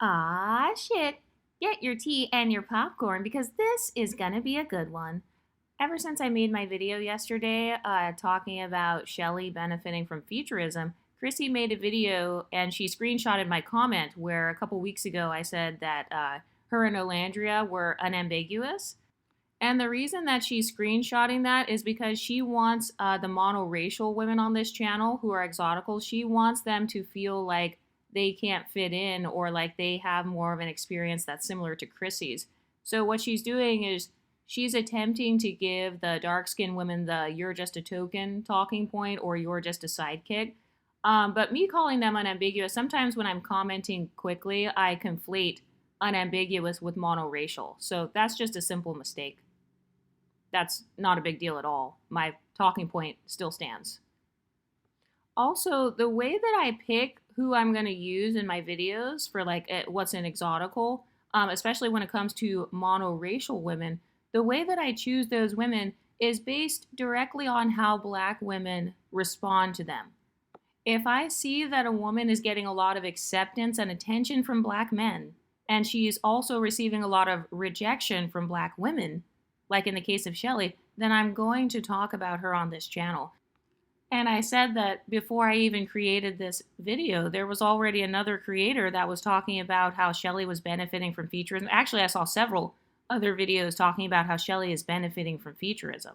Ah, shit. Get your tea and your popcorn because this is gonna be a good one. Ever since I made my video yesterday talking about Shelley benefiting from Featurism, Chrissy made a video and she screenshotted my comment where a couple weeks ago I said that her and Olandria were unambiguous. And the reason that she's screenshotting that is because she wants the monoracial women on this channel who are exoticals, she wants them to feel like they can't fit in or like they have more of an experience that's similar to Chrissy's. So what she's doing is she's attempting to give the dark skinned women the you're just a token talking point or you're just a sidekick. But me calling them unambiguous, sometimes when I'm commenting quickly, I conflate unambiguous with monoracial. So that's just a simple mistake. That's not a big deal at all. My talking point still stands. Also, the way that I pick who I'm going to use in my videos for like what's an exotical, especially when it comes to monoracial women, the way that I choose those women is based directly on how black women respond to them. If I see that a woman is getting a lot of acceptance and attention from black men, and she's also receiving a lot of rejection from black women, like in the case of Shelley, then I'm going to talk about her on this channel. And I said that before I even created this video, there was already another creator that was talking about how Shelley was benefiting from Featurism. Actually, I saw several other videos talking about how Shelley is benefiting from Featurism.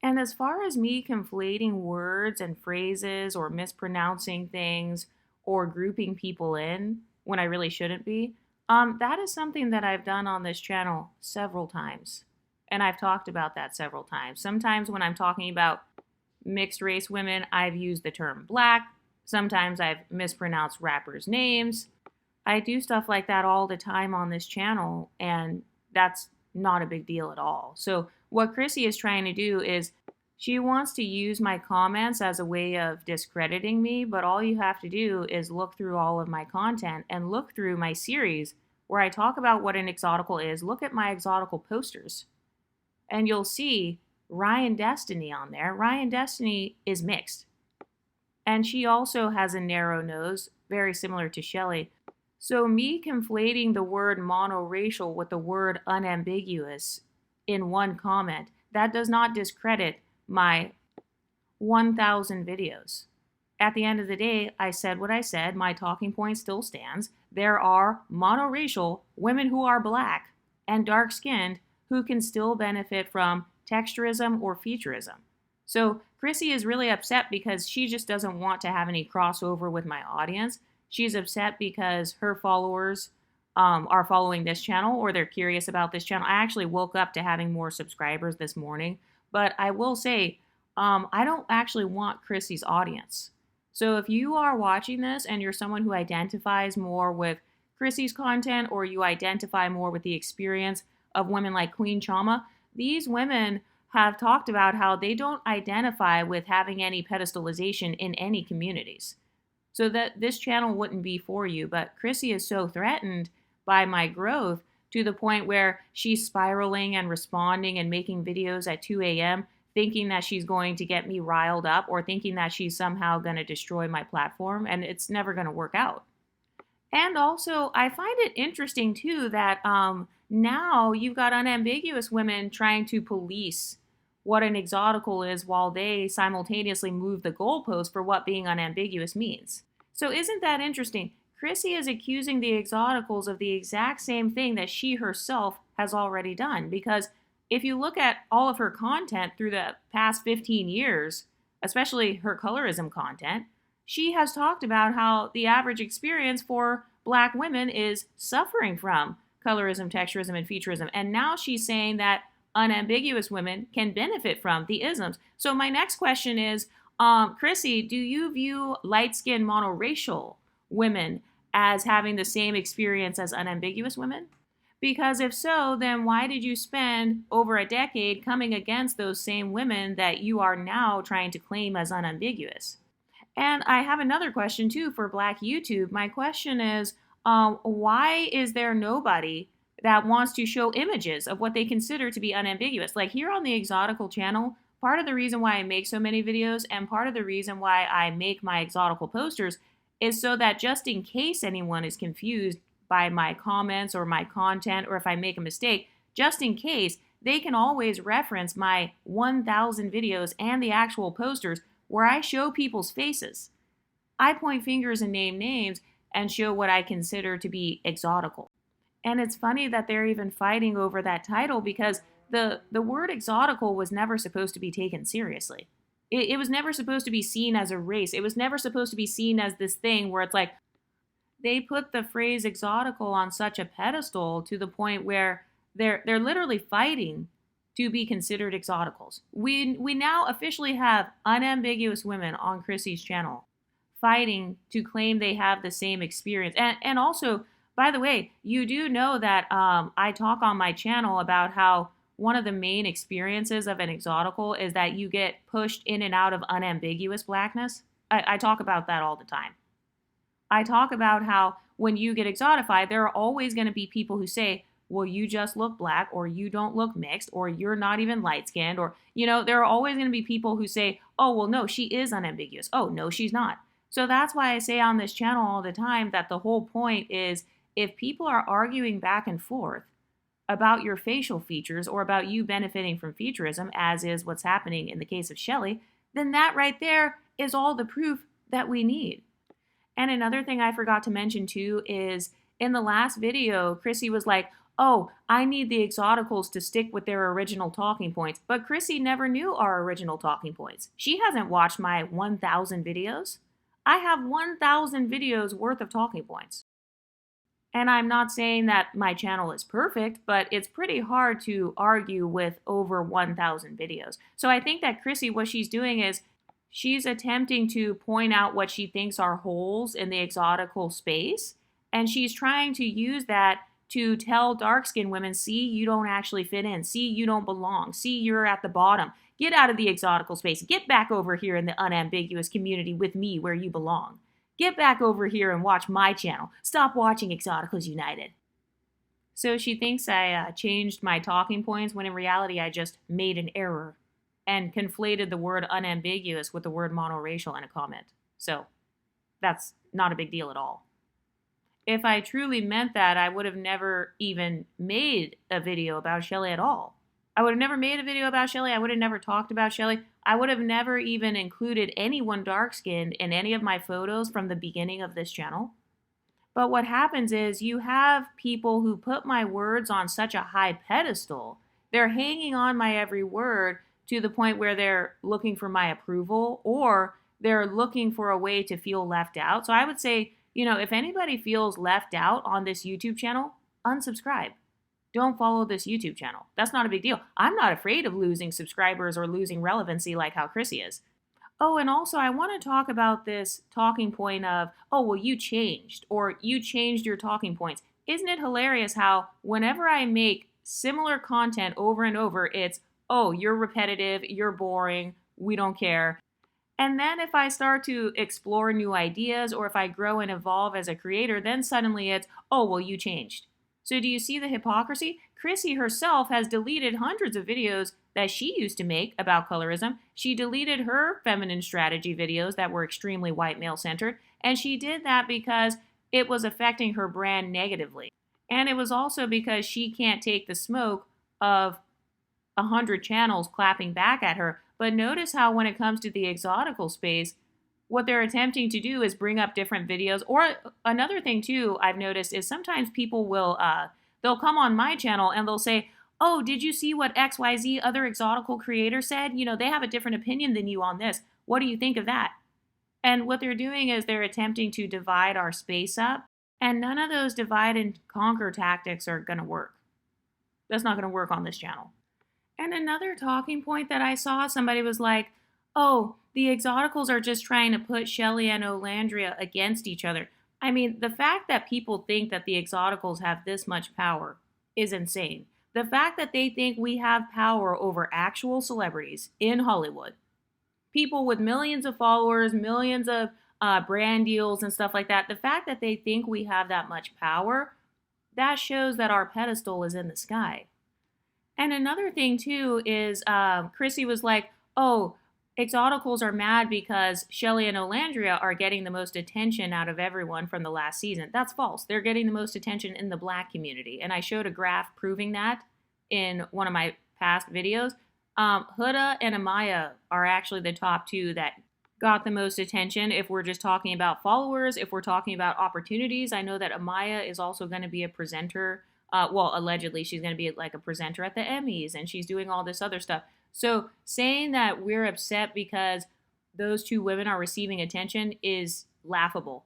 And as far as me conflating words and phrases or mispronouncing things or grouping people in when I really shouldn't be, that is something that I've done on this channel several times. And I've talked about that several times. Sometimes when I'm talking about mixed race women, I've used the term black. Sometimes I've mispronounced rappers' names. I do stuff like that all the time on this channel, and that's not a big deal at all. So what Chrissy is trying to do is she wants to use my comments as a way of discrediting me, but all you have to do is look through all of my content and look through my series where I talk about what an exotical is. Look at my exotical posters and you'll see Ryan Destiny on there. Ryan Destiny is mixed. And she also has a narrow nose, very similar to Shelley. So me conflating the word monoracial with the word unambiguous in one comment, that does not discredit my 1,000 videos. At the end of the day, I said what I said. My talking point still stands. There are monoracial women who are black and dark-skinned who can still benefit from texturism or featurism. So Chrissy is really upset because she just doesn't want to have any crossover with my audience. She's upset because her followers are following this channel or they're curious about this channel. I actually woke up to having more subscribers this morning, but I will say I don't actually want Chrissy's audience. So if you are watching this and you're someone who identifies more with Chrissy's content or you identify more with the experience of women like Queen Chama, these women have talked about how they don't identify with having any pedestalization in any communities. So that this channel wouldn't be for you, but Chrissy is so threatened by my growth to the point where she's spiraling and responding and making videos at 2 a.m. thinking that she's going to get me riled up or thinking that she's somehow going to destroy my platform, and it's never going to work out. And also, I find it interesting, too, that now you've got unambiguous women trying to police what an exotical is while they simultaneously move the goalpost for what being unambiguous means. So isn't that interesting? Chrissy is accusing the exoticals of the exact same thing that she herself has already done. Because if you look at all of her content through the past 15 years, especially her colorism content, she has talked about how the average experience for black women is suffering from colorism, texturism, and featurism. And now she's saying that unambiguous women can benefit from the isms. So my next question is, Chrissy, do you view light-skinned monoracial women as having the same experience as unambiguous women? Because if so, then why did you spend over a decade coming against those same women that you are now trying to claim as unambiguous? And I have another question too for Black YouTube. My question is, why is there nobody that wants to show images of what they consider to be unambiguous? Like here on the Exotical channel, part of the reason why I make so many videos and part of the reason why I make my Exotical posters is so that just in case anyone is confused by my comments or my content, or if I make a mistake, just in case, they can always reference my 1,000 videos and the actual posters where I show people's faces. I point fingers and name names and show what I consider to be exotical. And it's funny that they're even fighting over that title because the word exotical was never supposed to be taken seriously. It was never supposed to be seen as a race. It was never supposed to be seen as this thing where it's like they put the phrase exotical on such a pedestal to the point where they're literally fighting to be considered exoticals. We now officially have unambiguous women on Chrissie's channel fighting to claim they have the same experience. And also, by the way, you do know that I talk on my channel about how one of the main experiences of an exotical is that you get pushed in and out of unambiguous blackness. I talk about that all the time. I talk about how when you get exotified, there are always going to be people who say, well, you just look black, or you don't look mixed, or you're not even light-skinned, or, there are always going to be people who say, oh, well, no, she is unambiguous. Oh, no, she's not. So that's why I say on this channel all the time that the whole point is if people are arguing back and forth about your facial features or about you benefiting from Featurism, as is what's happening in the case of Shelly, then that right there is all the proof that we need. And another thing I forgot to mention too is in the last video, Chrissy was like, oh, I need the exoticals to stick with their original talking points. But Chrissy never knew our original talking points. She hasn't watched my 1,000 videos. I have 1,000 videos worth of talking points. And I'm not saying that my channel is perfect, but it's pretty hard to argue with over 1,000 videos. So I think that Chrissy, what she's doing is she's attempting to point out what she thinks are holes in the exotical space. And she's trying to use that to tell dark-skinned women, see, you don't actually fit in. See, you don't belong. See, you're at the bottom. Get out of the exotical space. Get back over here in the unambiguous community with me where you belong. Get back over here and watch my channel. Stop watching Exoticals United. So she thinks I changed my talking points when in reality I just made an error and conflated the word unambiguous with the word monoracial in a comment. So that's not a big deal at all. If I truly meant that, I would have never even made a video about Shelly at all. I would have never made a video about Shelly. I would have never talked about Shelly. I would have never even included anyone dark-skinned in any of my photos from the beginning of this channel. But what happens is you have people who put my words on such a high pedestal. They're hanging on my every word to the point where they're looking for my approval or they're looking for a way to feel left out. So I would say, if anybody feels left out on this YouTube channel, unsubscribe. Don't follow this YouTube channel. That's not a big deal. I'm not afraid of losing subscribers or losing relevancy like how Chrissy is. Oh, and also I want to talk about this talking point of, oh, well, you changed, or you changed your talking points. Isn't it hilarious how whenever I make similar content over and over, it's, oh, you're repetitive, you're boring, we don't care. And then if I start to explore new ideas or if I grow and evolve as a creator, then suddenly it's, oh, well, you changed. So do you see the hypocrisy? Chrissy herself has deleted hundreds of videos that she used to make about colorism. She deleted her feminine strategy videos that were extremely white male-centered, and she did that because it was affecting her brand negatively. And it was also because she can't take the smoke of 100 channels clapping back at her. But notice how when it comes to the exotical space, what they're attempting to do is bring up different videos. Or another thing too I've noticed is sometimes people will, they'll come on my channel and they'll say, oh, did you see what XYZ other exotical creator said? They have a different opinion than you on this. What do you think of that? And what they're doing is they're attempting to divide our space up. And none of those divide and conquer tactics are going to work. That's not going to work on this channel. And another talking point that I saw, somebody was like, oh, the exoticals are just trying to put Shelly and Olandria against each other. I mean, the fact that people think that the exoticals have this much power is insane. The fact that they think we have power over actual celebrities in Hollywood, people with millions of followers, millions of brand deals and stuff like that, the fact that they think we have that much power, that shows that our pedestal is in the sky. And another thing too is Chrissy was like, oh, Exoticals are mad because Shelley and Olandria are getting the most attention out of everyone from the last season. That's false. They're getting the most attention in the black community. And I showed a graph proving that in one of my past videos. Huda and Amaya are actually the top two that got the most attention if we're just talking about followers, if we're talking about opportunities. I know that Amaya is also going to be a presenter. Well, allegedly, she's going to be like a presenter at the Emmys, and she's doing all this other stuff. So saying that we're upset because those two women are receiving attention is laughable.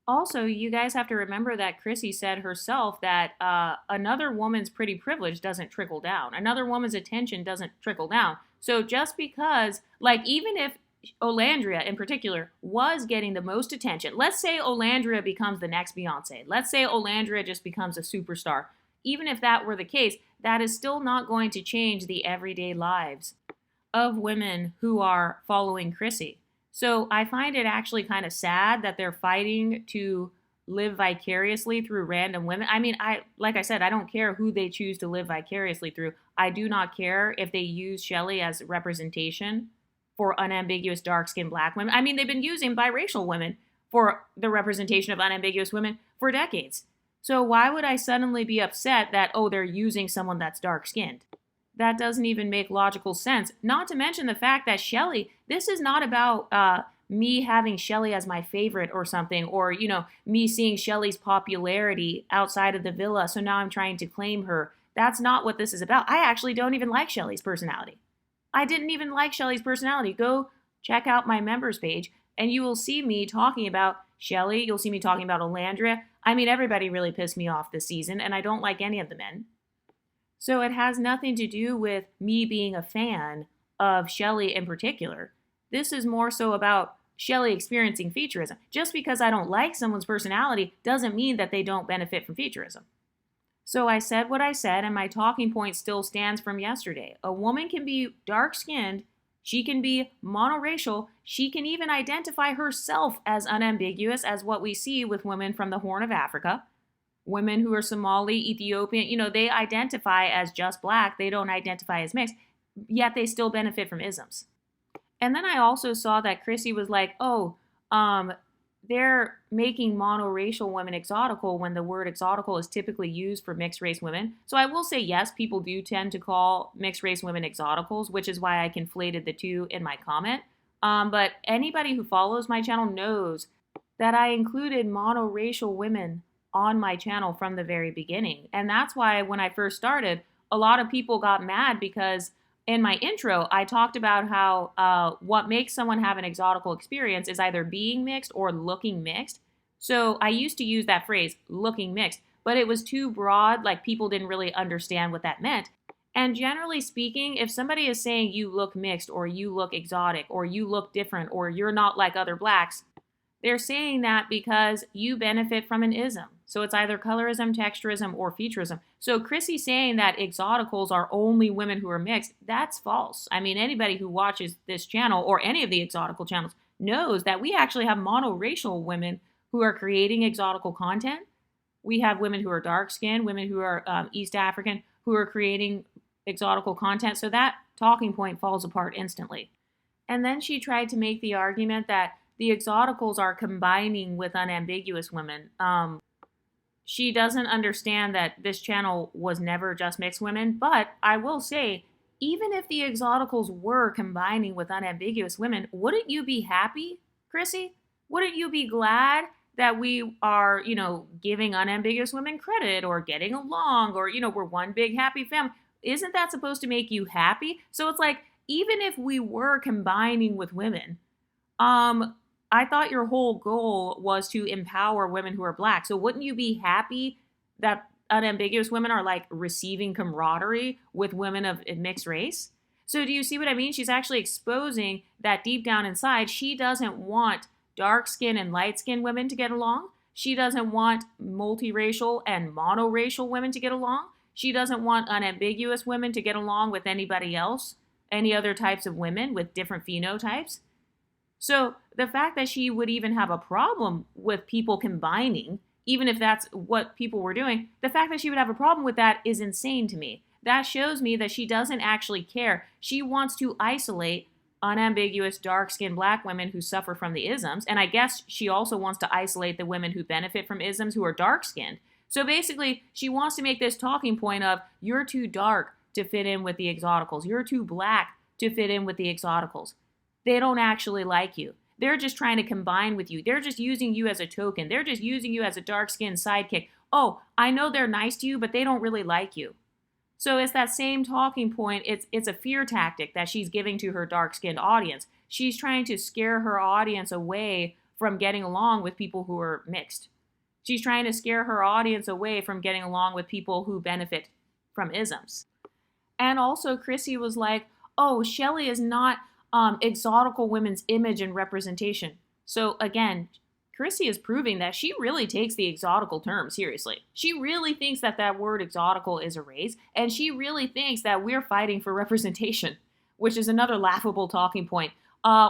Also, you guys have to remember that Chrissie said herself that another woman's pretty privilege doesn't trickle down. Another woman's attention doesn't trickle down. So just because, like, even if Olandria in particular was getting the most attention, let's say Olandria becomes the next Beyonce. Let's say Olandria just becomes a superstar. Even if that were the case, that is still not going to change the everyday lives of women who are following Chrissie. So I find it actually kind of sad that they're fighting to live vicariously through random women. I mean, like I said, I don't care who they choose to live vicariously through. I do not care if they use Shelley as representation for unambiguous dark-skinned black women. I mean, they've been using biracial women for the representation of unambiguous women for decades. So why would I suddenly be upset that, oh, they're using someone that's dark-skinned? That doesn't even make logical sense. Not to mention the fact that Shelley, this is not about me having Shelley as my favorite or something, or, you know, me seeing Shelley's popularity outside of the villa, so now I'm trying to claim her. That's not what this is about. I actually don't even like Shelley's personality. I didn't even like Shelley's personality. Go check out my members page, and you will see me talking about Shelley. You'll see me talking about Olandria. I mean, everybody really pissed me off this season, and I don't like any of the men. So it has nothing to do with me being a fan of Shelley in particular. This is more so about Shelley experiencing featurism. Just because I don't like someone's personality doesn't mean that they don't benefit from featurism. So I said what I said, and my talking point still stands from yesterday. A woman can be dark-skinned, she can be monoracial, she can even identify herself as unambiguous, as what we see with women from the Horn of Africa. Women who are Somali, Ethiopian, you know, they identify as just black, they don't identify as mixed, yet they still benefit from isms. And then I also saw that Chrissie was like, oh, they're making monoracial women exotical when the word exotical is typically used for mixed race women. So I will say, yes, people do tend to call mixed race women exoticals, which is why I conflated the two in my comment. But anybody who follows my channel knows that I included monoracial women on my channel from the very beginning. And that's why when I first started, a lot of people got mad because in my intro, I talked about how what makes someone have an exotical experience is either being mixed or looking mixed. So I used to use that phrase, looking mixed, but it was too broad, like people didn't really understand what that meant. And generally speaking, if somebody is saying you look mixed or you look exotic or you look different or you're not like other blacks, they're saying that because you benefit from an ism. So it's either colorism, texturism, or featurism. So Chrissie saying that exoticals are only women who are mixed, that's false. I mean, anybody who watches this channel or any of the exotical channels knows that we actually have monoracial women who are creating exotical content. We have women who are dark-skinned, women who are East African, who are creating exotical content. So that talking point falls apart instantly. And then she tried to make the argument that the exoticals are combining with unambiguous women. She doesn't understand that this channel was never just mixed women, but I will say, even if the exoticals were combining with unambiguous women, wouldn't you be happy, Chrissie? Wouldn't you be glad that we are, you know, giving unambiguous women credit or getting along or, you know, we're one big happy family? Isn't that supposed to make you happy? So it's like, even if we were combining with women, I thought your whole goal was to empower women who are black. So wouldn't you be happy that unambiguous women are like receiving camaraderie with women of mixed race? So do you see what I mean? She's actually exposing that deep down inside, she doesn't want dark skin and light skinned women to get along. She doesn't want multiracial and monoracial women to get along. She doesn't want unambiguous women to get along with anybody else, any other types of women with different phenotypes. So the fact that she would even have a problem with people combining, even if that's what people were doing, the fact that she would have a problem with that is insane to me. That shows me that she doesn't actually care. She wants to isolate unambiguous, dark-skinned black women who suffer from the isms. And I guess she also wants to isolate the women who benefit from isms who are dark-skinned. So basically, she wants to make this talking point of, you're too dark to fit in with the exoticals. You're too black to fit in with the exoticals. They don't actually like you. They're just trying to combine with you. They're just using you as a token. They're just using you as a dark-skinned sidekick. Oh, I know they're nice to you, but they don't really like you. So it's that same talking point. It's a fear tactic that she's giving to her dark-skinned audience. She's trying to scare her audience away from getting along with people who are mixed. She's trying to scare her audience away from getting along with people who benefit from isms. And also, Chrissie was like, oh, Shelly is not exotical women's image and representation. So again, Chrissie is proving that she really takes the exotical term seriously. She really thinks that that word exotical is a race, and she really thinks that we're fighting for representation, which is another laughable talking point.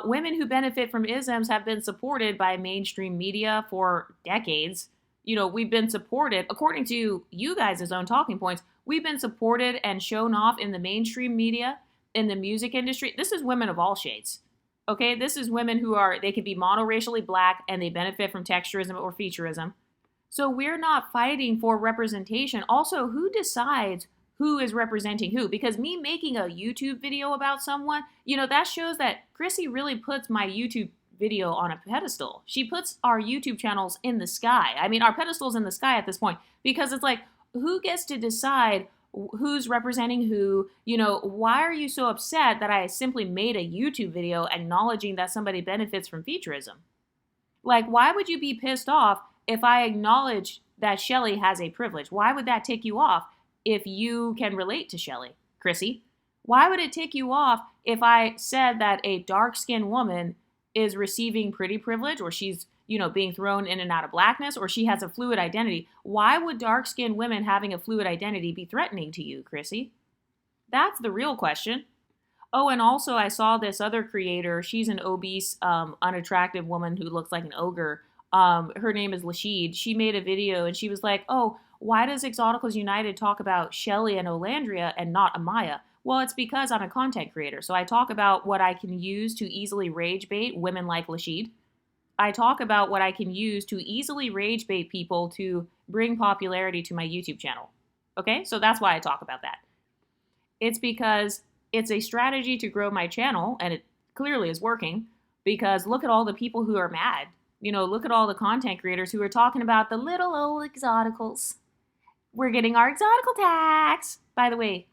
Women who benefit from isms have been supported by mainstream media for decades. You know, we've been supported, according to you guys' own talking points, we've been supported and shown off in the mainstream media, in the music industry. This is women of all shades. Okay, this is women who they can be monoracially black and they benefit from texturism or featurism. So we're not fighting for representation. Also, who decides who is representing who? Because me making a YouTube video about someone, you know, that shows that Chrissie really puts my YouTube video on a pedestal. She puts our YouTube channels in the sky. I mean, our pedestal's in the sky at this point, because it's like, who gets to decide who's representing who? You know, why are you so upset that I simply made a YouTube video acknowledging that somebody benefits from featurism? Like, why would you be pissed off if I acknowledge that Shelly has a privilege? Why would that tick you off if you can relate to Shelly, Chrissie? Why would it tick you off if I said that a dark-skinned woman is receiving pretty privilege, or she's, you know, being thrown in and out of blackness, or she has a fluid identity? Why would dark-skinned women having a fluid identity be threatening to you, Chrissie? That's the real question. Oh, and also I saw this other creator. She's an obese, unattractive woman who looks like an ogre. Her name is Lashid. She made a video and she was like, oh, why does Exoticals United talk about Shelly and Olandria and not Amaya? Well, it's because I'm a content creator. So I talk about what I can use to easily rage bait women like Lashid. I talk about what I can use to easily rage bait people to bring popularity to my YouTube channel. Okay, so that's why I talk about that. It's because it's a strategy to grow my channel, and it clearly is working, because look at all the people who are mad. You know, look at all the content creators who are talking about the little old exoticals. We're getting our exotical tax. By the way,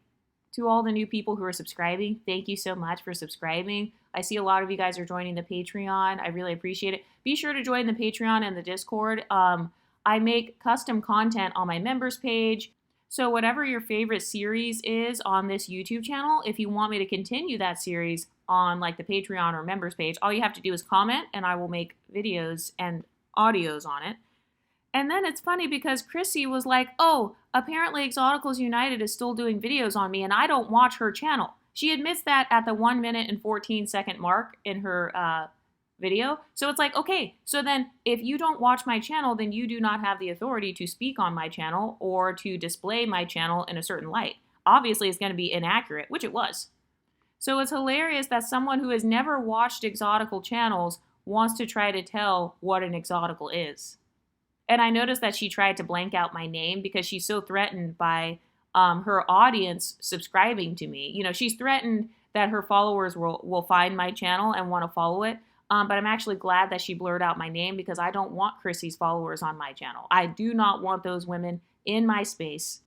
to all the new people who are subscribing, thank you so much for subscribing. I see a lot of you guys are joining the Patreon. I really appreciate it. Be sure to join the Patreon and the Discord. I make custom content on my members page. So whatever your favorite series is on this YouTube channel, if you want me to continue that series on like the Patreon or members page, all you have to do is comment and I will make videos and audios on it. And then it's funny because Chrissie was like, oh, apparently Exoticals United is still doing videos on me and I don't watch her channel. She admits that at the 1 minute and 14-second mark in her video. So it's like, okay, so then if you don't watch my channel, then you do not have the authority to speak on my channel or to display my channel in a certain light. Obviously, it's going to be inaccurate, which it was. So it's hilarious that someone who has never watched exotical channels wants to try to tell what an exotical is. And I noticed that she tried to blank out my name because she's so threatened by her audience subscribing to me. You know, she's threatened that her followers will find my channel and want to follow it. But I'm actually glad that she blurred out my name because I don't want Chrissie's followers on my channel. I do not want those women in my space.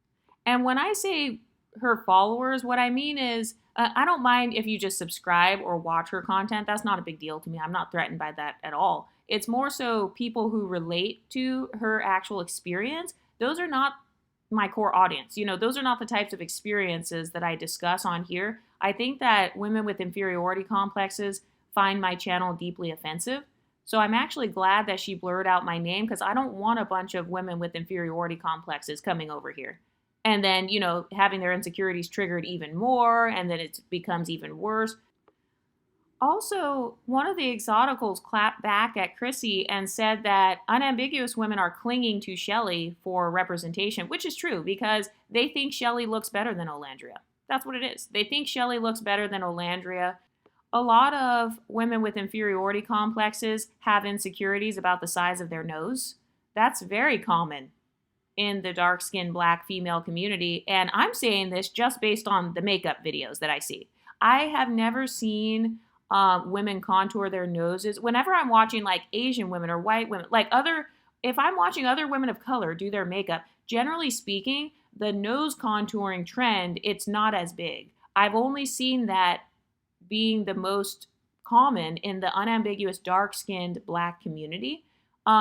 And when I say her followers, what I mean is I don't mind if you just subscribe or watch her content. That's not a big deal to me. I'm not threatened by that at all. It's more so people who relate to her actual experience. Those are not my core audience. You know, those are not the types of experiences that I discuss on here. I think that women with inferiority complexes find my channel deeply offensive. So I'm actually glad that she blurred out my name because I don't want a bunch of women with inferiority complexes coming over here. And then, you know, having their insecurities triggered even more, and then it becomes even worse. Also, one of the exoticals clapped back at Chrissie and said that unambiguous women are clinging to Shelly for representation, which is true because they think Shelly looks better than Olandria. That's what it is. They think Shelly looks better than Olandria. a lot of women with inferiority complexes have insecurities about the size of their nose. That's very common in the dark-skinned black female community. And I'm saying this just based on the makeup videos that I see. I have never seen women contour their noses. Whenever I'm watching like Asian women or white women, if I'm watching other women of color do their makeup, generally speaking, the nose contouring trend, it's not as big. I've only seen that being the most common in the unambiguous dark-skinned black community.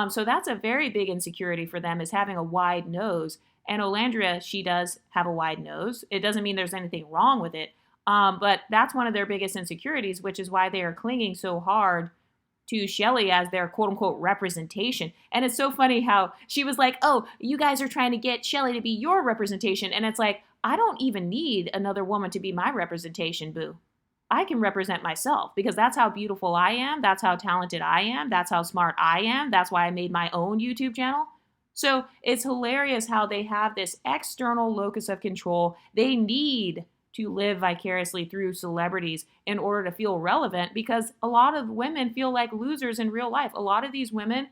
So that's a very big insecurity for them, is having a wide nose. And Olandria, she does have a wide nose. It doesn't mean there's anything wrong with it. But that's one of their biggest insecurities, which is why they are clinging so hard to Shelly as their quote unquote representation. And it's so funny how she was like, oh, you guys are trying to get Shelly to be your representation. And it's like, I don't even need another woman to be my representation, boo. I can represent myself because that's how beautiful I am. That's how talented I am. That's how smart I am. That's why I made my own YouTube channel. So it's hilarious how they have this external locus of control. They need to live vicariously through celebrities in order to feel relevant, because a lot of women feel like losers in real life. A lot of these women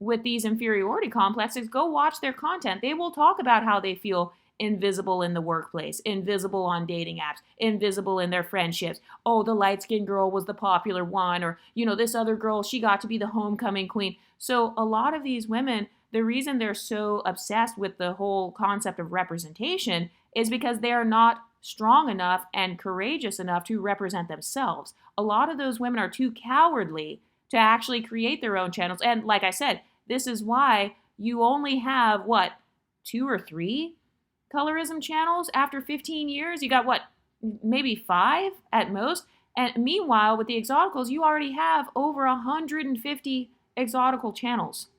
with these inferiority complexes, go watch their content. They will talk about how they feel invisible in the workplace, invisible on dating apps, invisible in their friendships. Oh, the light-skinned girl was the popular one, or, this other girl, she got to be the homecoming queen. So a lot of these women, the reason they're so obsessed with the whole concept of representation is because they are not strong enough and courageous enough to represent themselves. A lot of those women are too cowardly to actually create their own channels. And like I said, this is why you only have, 2 or 3 colorism channels after 15 years? You got maybe 5 at most? And meanwhile, with the exoticals, you already have over 150 exotical channels.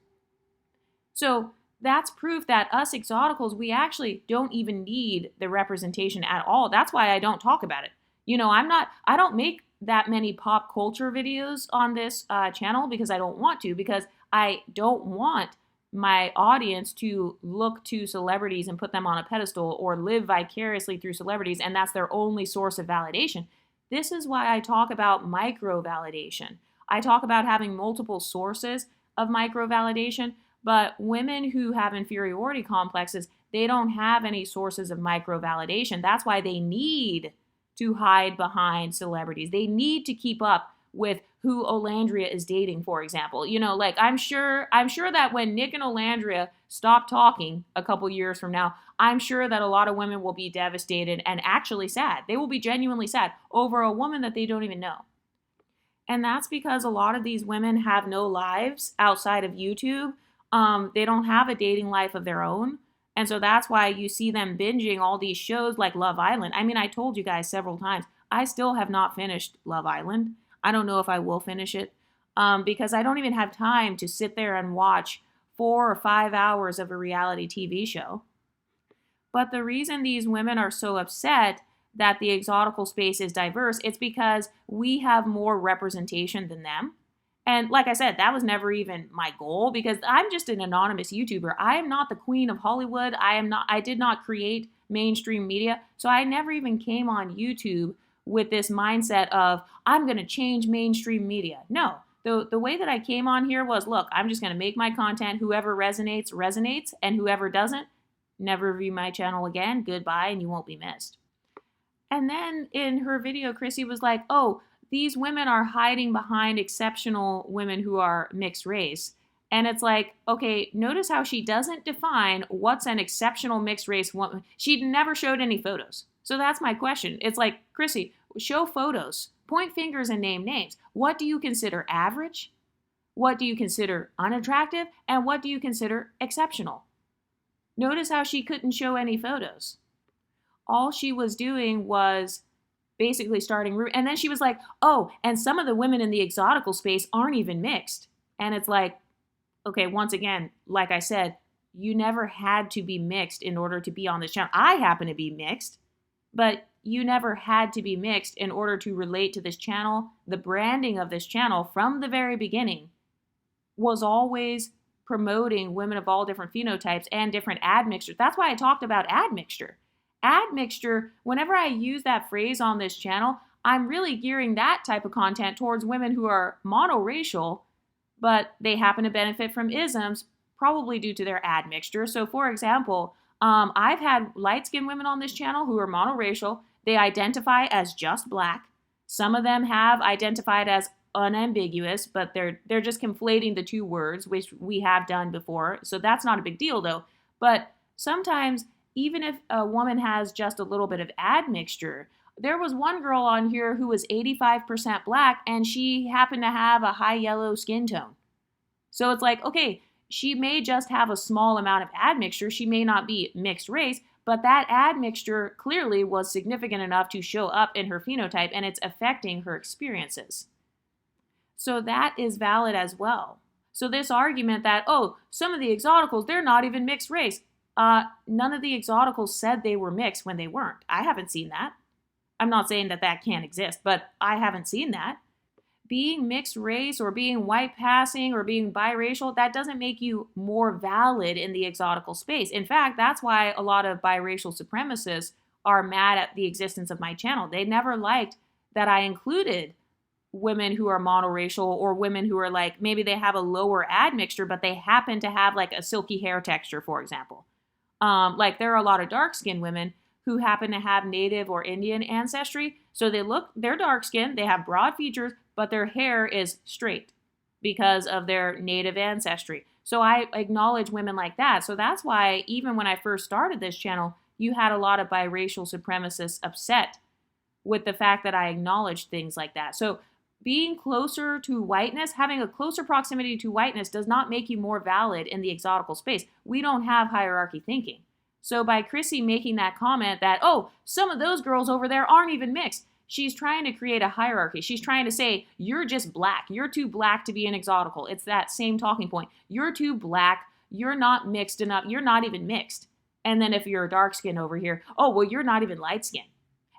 So that's proof that us exoticals, we actually don't even need the representation at all. That's why I don't talk about it. I don't make that many pop culture videos on this channel because I don't want to, because I don't want my audience to look to celebrities and put them on a pedestal or live vicariously through celebrities, and that's their only source of validation. This is why I talk about micro-validation. I talk about having multiple sources of micro-validation, but women who have inferiority complexes, they don't have any sources of micro-validation. That's why they need to hide behind celebrities. They need to keep up with who Olandria is dating, for example. I'm sure that when Nick and Olandria stop talking a couple years from now, I'm sure that a lot of women will be devastated and actually sad. They will be genuinely sad over a woman that they don't even know. And that's because a lot of these women have no lives outside of YouTube. They don't have a dating life of their own. And so that's why you see them binging all these shows like Love Island. I mean, I told you guys several times, I still have not finished Love Island. I don't know if I will finish it because I don't even have time to sit there and watch 4 or 5 hours of a reality TV show. But the reason these women are so upset that the exotical space is diverse, it's because we have more representation than them. And like I said, that was never even my goal because I'm just an anonymous YouTuber. I am not the queen of Hollywood. I did not create mainstream media. So I never even came on YouTube with this mindset of, I'm going to change mainstream media. No, the way that I came on here was, look, I'm just going to make my content. Whoever resonates, resonates. And whoever doesn't, never view my channel again. Goodbye, and you won't be missed. And then in her video, Chrissie was like, oh, these women are hiding behind exceptional women who are mixed race. And it's like, okay, notice how she doesn't define what's an exceptional mixed race woman. She never showed any photos. So that's my question. It's like, Chrissie, show photos, point fingers and name names. What do you consider average? What do you consider unattractive? And what do you consider exceptional? Notice how she couldn't show any photos. All she was doing was basically starting, and then she was like, oh, and some of the women in the exotical space aren't even mixed. And it's like, okay, once again, like I said, you never had to be mixed in order to be on this channel. I happen to be mixed, but you never had to be mixed in order to relate to this channel. The branding of this channel from the very beginning was always promoting women of all different phenotypes and different admixtures. That's why I talked about admixture. Admixture, whenever I use that phrase on this channel, I'm really gearing that type of content towards women who are monoracial, but they happen to benefit from isms, probably due to their admixture. So, for example, I've had light-skinned women on this channel who are monoracial. They identify as just black. Some of them have identified as unambiguous, but they're just conflating the two words, which we have done before. So that's not a big deal, though. But sometimes, even if a woman has just a little bit of admixture, there was one girl on here who was 85% black, and she happened to have a high yellow skin tone. So it's like, okay, she may just have a small amount of admixture. She may not be mixed race, but that admixture clearly was significant enough to show up in her phenotype, and it's affecting her experiences. So that is valid as well. So this argument that, oh, some of the exoticals, they're not even mixed race. None of the exoticals said they were mixed when they weren't. I haven't seen that. I'm not saying that that can't exist, but I haven't seen that. Being mixed race or being white passing or being biracial, that doesn't make you more valid in the exotical space. In fact, that's why a lot of biracial supremacists are mad at the existence of my channel. They never liked that I included women who are monoracial or women who are like, maybe they have a lower admixture, but they happen to have like a silky hair texture, for example. Like there are a lot of dark-skinned women who happen to have Native or Indian ancestry. So they're dark-skinned, they have broad features, but their hair is straight because of their Native ancestry. So I acknowledge women like that. So that's why even when I first started this channel, you had a lot of biracial supremacists upset with the fact that I acknowledged things like that. So being closer to whiteness, having a closer proximity to whiteness does not make you more valid in the exotical space. We don't have hierarchy thinking. So by Chrissie making that comment that, oh, some of those girls over there aren't even mixed, she's trying to create a hierarchy. She's trying to say, you're just black. You're too black to be an exotical. It's that same talking point. You're too black. You're not mixed enough. You're not even mixed. And then if you're dark skin over here, oh, well, you're not even light skin.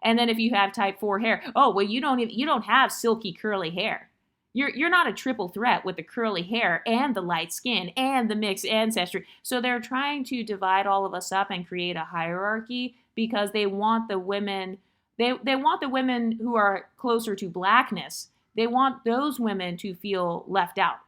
And then if you have type 4 hair, oh, well, you don't have silky curly hair. You're not a triple threat with the curly hair and the light skin and the mixed ancestry. So they're trying to divide all of us up and create a hierarchy because they want the women, they want the women who are closer to blackness, they want those women to feel left out.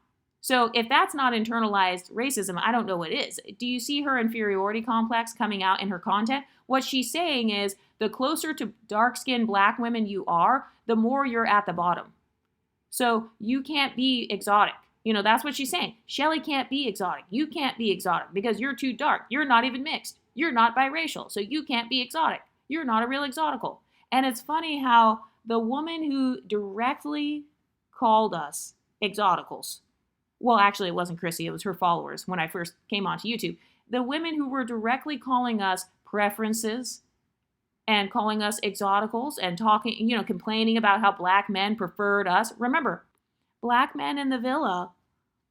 So if that's not internalized racism, I don't know what is. Do you see her inferiority complex coming out in her content? What she's saying is the closer to dark-skinned black women you are, the more you're at the bottom. So you can't be exotic. You know, that's what she's saying. Shelly can't be exotic. You can't be exotic because you're too dark. You're not even mixed. You're not biracial. So you can't be exotic. You're not a real exotical. And it's funny how the woman who directly called us exoticals, well, actually, it wasn't Chrissie. It was her followers when I first came onto YouTube. The women who were directly calling us preferences and calling us exoticals and talking, complaining about how black men preferred us. Remember, black men in the villa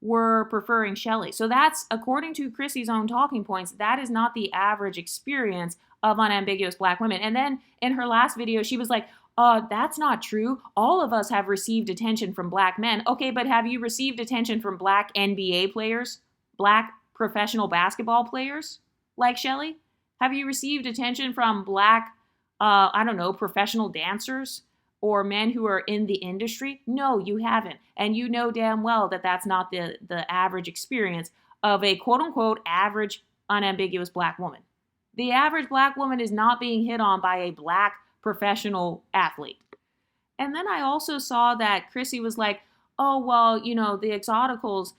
were preferring Shelly. So that's, according to Chrissie's own talking points, that is not the average experience of unambiguous black women. And then in her last video, she was like, that's not true. All of us have received attention from black men. Okay, but have you received attention from black NBA players? Black professional basketball players like Shelly? Have you received attention from black professional dancers or men who are in the industry? No, you haven't. And you know damn well that that's not the average experience of a quote-unquote average unambiguous black woman. The average black woman is not being hit on by a black professional athlete. And then I also saw that Chrissie was like, oh, well, the exoticals,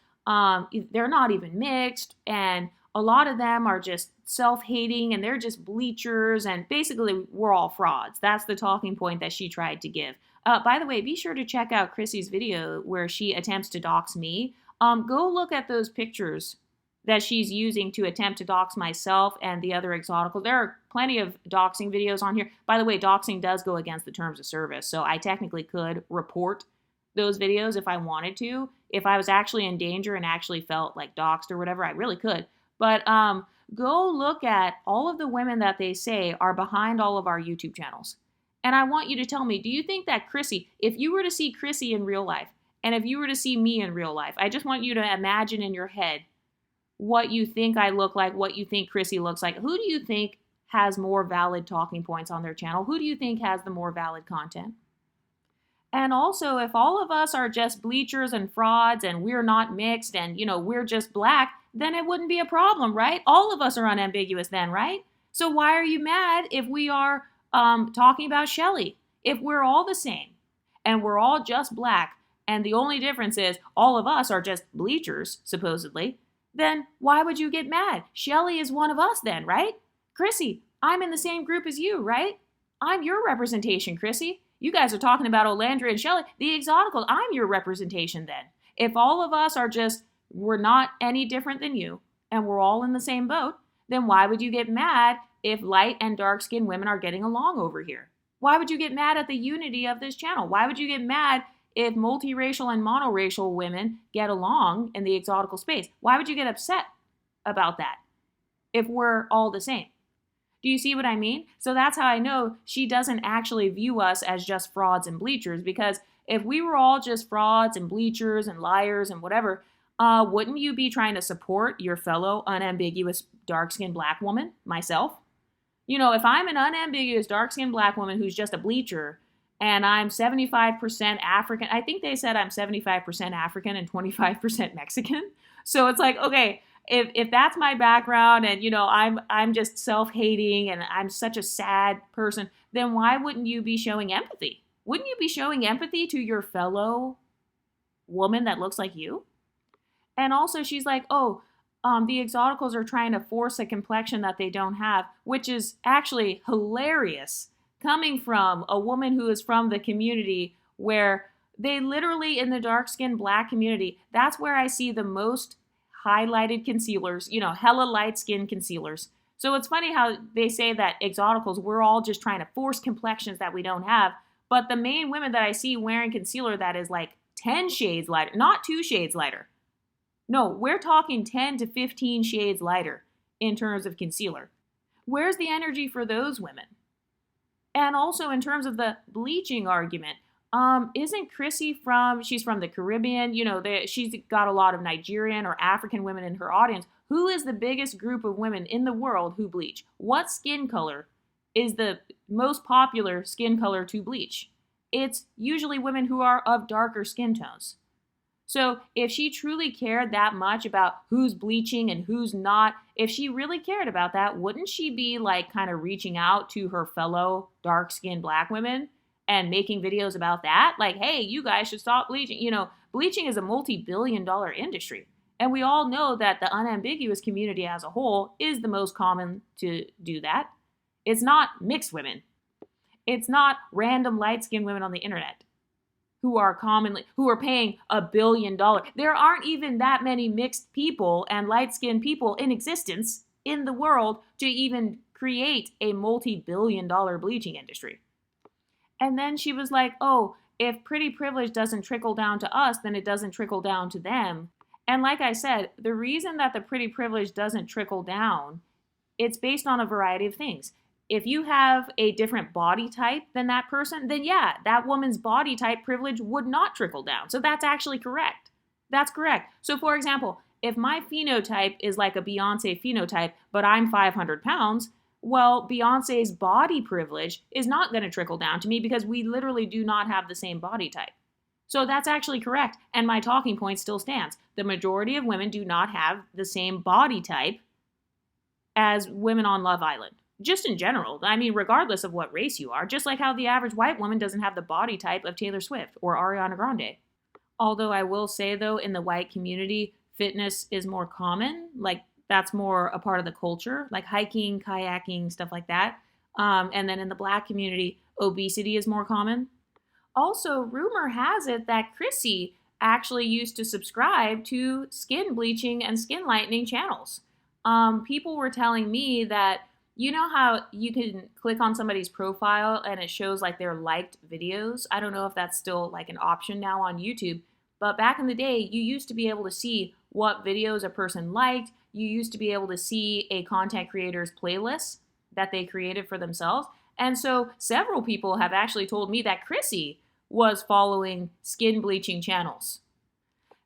they're not even mixed, and a lot of them are just self-hating and they're just bleachers, and basically we're all frauds. That's the talking point that she tried to give. By the way, be sure to check out Chrissie's video where she attempts to dox me. Go look at those pictures that she's using to attempt to dox myself and the other exoticals. There are plenty of doxing videos on here. By the way, doxing does go against the terms of service, so I technically could report those videos if I wanted to. If I was actually in danger and actually felt like doxed or whatever, I really could. But go look at all of the women that they say are behind all of our YouTube channels. And I want you to tell me, do you think that Chrissie, if you were to see Chrissie in real life, and if you were to see me in real life, I just want you to imagine in your head what you think I look like, what you think Chrissie looks like. Who do you think has more valid talking points on their channel? Who do you think has the more valid content? And also, if all of us are just bleachers and frauds and we're not mixed and, we're just black, then it wouldn't be a problem, right? All of us are unambiguous then, right? So why are you mad if we are talking about Shelley? If we're all the same and we're all just black and the only difference is all of us are just bleachers, supposedly, then why would you get mad? Shelley is one of us then, right? Chrissie, I'm in the same group as you, right? I'm your representation, Chrissie. You guys are talking about Olandra and Shelley, the exoticals. I'm your representation then. If all of us are just, we're not any different than you, and we're all in the same boat, then why would you get mad if light and dark-skinned women are getting along over here? Why would you get mad at the unity of this channel? Why would you get mad if multiracial and monoracial women get along in the exotical space? Why would you get upset about that if we're all the same? Do you see what I mean? So that's how I know she doesn't actually view us as just frauds and bleachers, because if we were all just frauds and bleachers and liars and whatever, wouldn't you be trying to support your fellow unambiguous dark-skinned black woman, myself? If I'm an unambiguous dark-skinned black woman who's just a bleacher and I'm 75% African, I think they said I'm 75% African and 25% Mexican. So it's like, okay, if that's my background and I'm just self-hating and I'm such a sad person, then why wouldn't you be showing empathy? Wouldn't you be showing empathy to your fellow woman that looks like you? And also she's like, the exoticals are trying to force a complexion that they don't have, which is actually hilarious coming from a woman who is from the community where they literally, in the dark-skinned black community, that's where I see the most highlighted concealers, hella light skin concealers. So it's funny how they say that exoticals, we're all just trying to force complexions that we don't have. But the main women that I see wearing concealer that is like 10 shades lighter, not 2 shades lighter. No, we're talking 10 to 15 shades lighter in terms of concealer. Where's the energy for those women? And also in terms of the bleaching argument, isn't Chrissie she's from the Caribbean, she's got a lot of Nigerian or African women in her audience. Who is the biggest group of women in the world who bleach? What skin color is the most popular skin color to bleach? It's usually women who are of darker skin tones. So if she truly cared that much about who's bleaching and who's not, if she really cared about that, wouldn't she be like kind of reaching out to her fellow dark-skinned black women and making videos about that? Like, hey, you guys should stop bleaching. Bleaching is a multi-billion-dollar industry. And we all know that the unambiguous community as a whole is the most common to do that. It's not mixed women. It's not random light-skinned women on the internet who are paying $1 billion. There aren't even that many mixed people and light-skinned people in existence in the world to even create a multi-billion-dollar bleaching industry. And then she was like, if pretty privilege doesn't trickle down to us, then it doesn't trickle down to them. And like I said, the reason that the pretty privilege doesn't trickle down, it's based on a variety of things. If you have a different body type than that person, then yeah, that woman's body type privilege would not trickle down. So that's actually correct. That's correct. So for example, if my phenotype is like a Beyonce phenotype, but I'm 500 pounds, well, Beyonce's body privilege is not going to trickle down to me because we literally do not have the same body type. So that's actually correct. And my talking point still stands. The majority of women do not have the same body type as women on Love Island. Just in general, I mean, regardless of what race you are, just like how the average white woman doesn't have the body type of Taylor Swift or Ariana Grande. Although I will say, though, in the white community, fitness is more common. Like, that's more a part of the culture, like hiking, kayaking, stuff like that. And then in the black community, obesity is more common. Also, rumor has it that Chrissie actually used to subscribe to skin bleaching and skin lightening channels. People were telling me that, you know how you can click on somebody's profile and it shows like their liked videos? I don't know if that's still like an option now on YouTube, but back in the day, you used to be able to see what videos a person liked. You used to be able to see a content creator's playlist that they created for themselves. And so several people have actually told me that Chrissie was following skin bleaching channels.